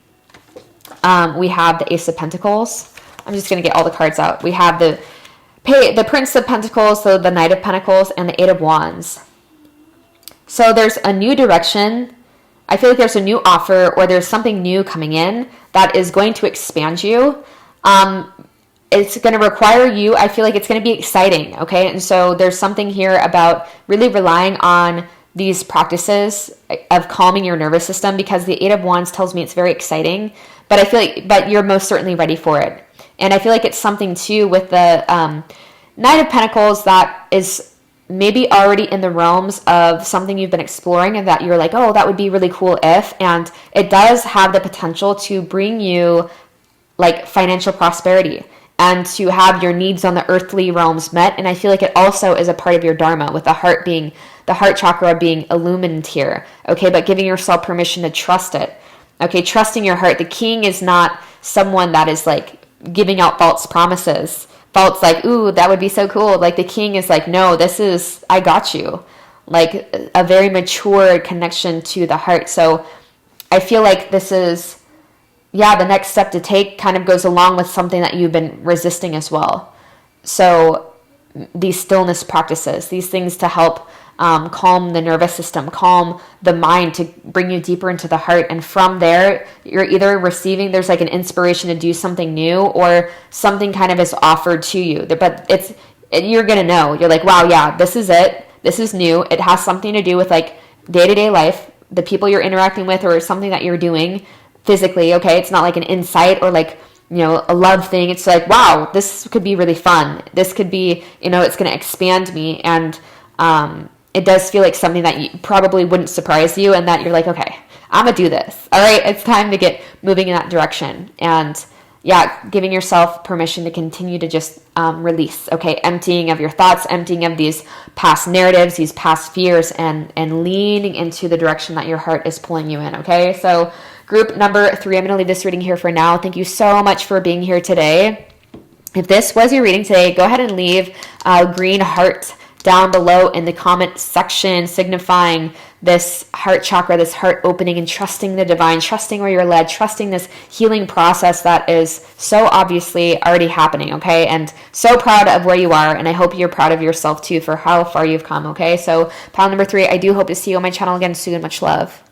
we have the Ace of Pentacles. I'm just going to get all the cards out. We have the Prince of Pentacles, so the Knight of Pentacles, and the Eight of Wands. So there's a new direction. I feel like there's a new offer, or there's something new coming in that is going to expand you. It's going to require you, I feel like it's going to be exciting, okay? And so there's something here about really relying on these practices of calming your nervous system, because the Eight of Wands tells me it's very exciting, but I feel like, but you're most certainly ready for it. And I feel like it's something too with the Knight of Pentacles that is maybe already in the realms of something you've been exploring and that you're like, oh, that would be really cool if, and it does have the potential to bring you like financial prosperity and to have your needs on the earthly realms met. And I feel like it also is a part of your dharma, with the heart chakra being illumined here. Okay, but giving yourself permission to trust it. Okay, trusting your heart. The king is not someone that is like giving out false promises. False like, ooh, that would be so cool. Like the king is like, no, this is, I got you. Like a very mature connection to the heart. So I feel like this is, yeah, the next step to take kind of goes along with something that you've been resisting as well. So these stillness practices, these things to help calm the nervous system, calm the mind, to bring you deeper into the heart. And from there, you're either receiving, there's like an inspiration to do something new, or something kind of is offered to you. But you're going to know. You're like, wow, yeah, this is it. This is new. It has something to do with like day-to-day life, the people you're interacting with, or something that you're doing physically. Okay, it's not like an insight or like, you know, a love thing. It's like, wow, this could be really fun. This could be, you know, it's going to expand me. And it does feel like something that probably wouldn't surprise you, and that you're like, okay, I'm gonna do this. All right, it's time to get moving in that direction. And yeah, giving yourself permission to continue to just release. Okay, emptying of your thoughts, emptying of these past narratives, these past fears, and leaning into the direction that your heart is pulling you in. Okay, so group number 3, I'm going to leave this reading here for now. Thank you so much for being here today. If this was your reading today, go ahead and leave a green heart down below in the comment section, signifying this heart chakra, this heart opening, and trusting the divine, trusting where you're led, trusting this healing process that is so obviously already happening, okay? And so proud of where you are, and I hope you're proud of yourself too for how far you've come, okay? So pile number 3, I do hope to see you on my channel again soon. Much love.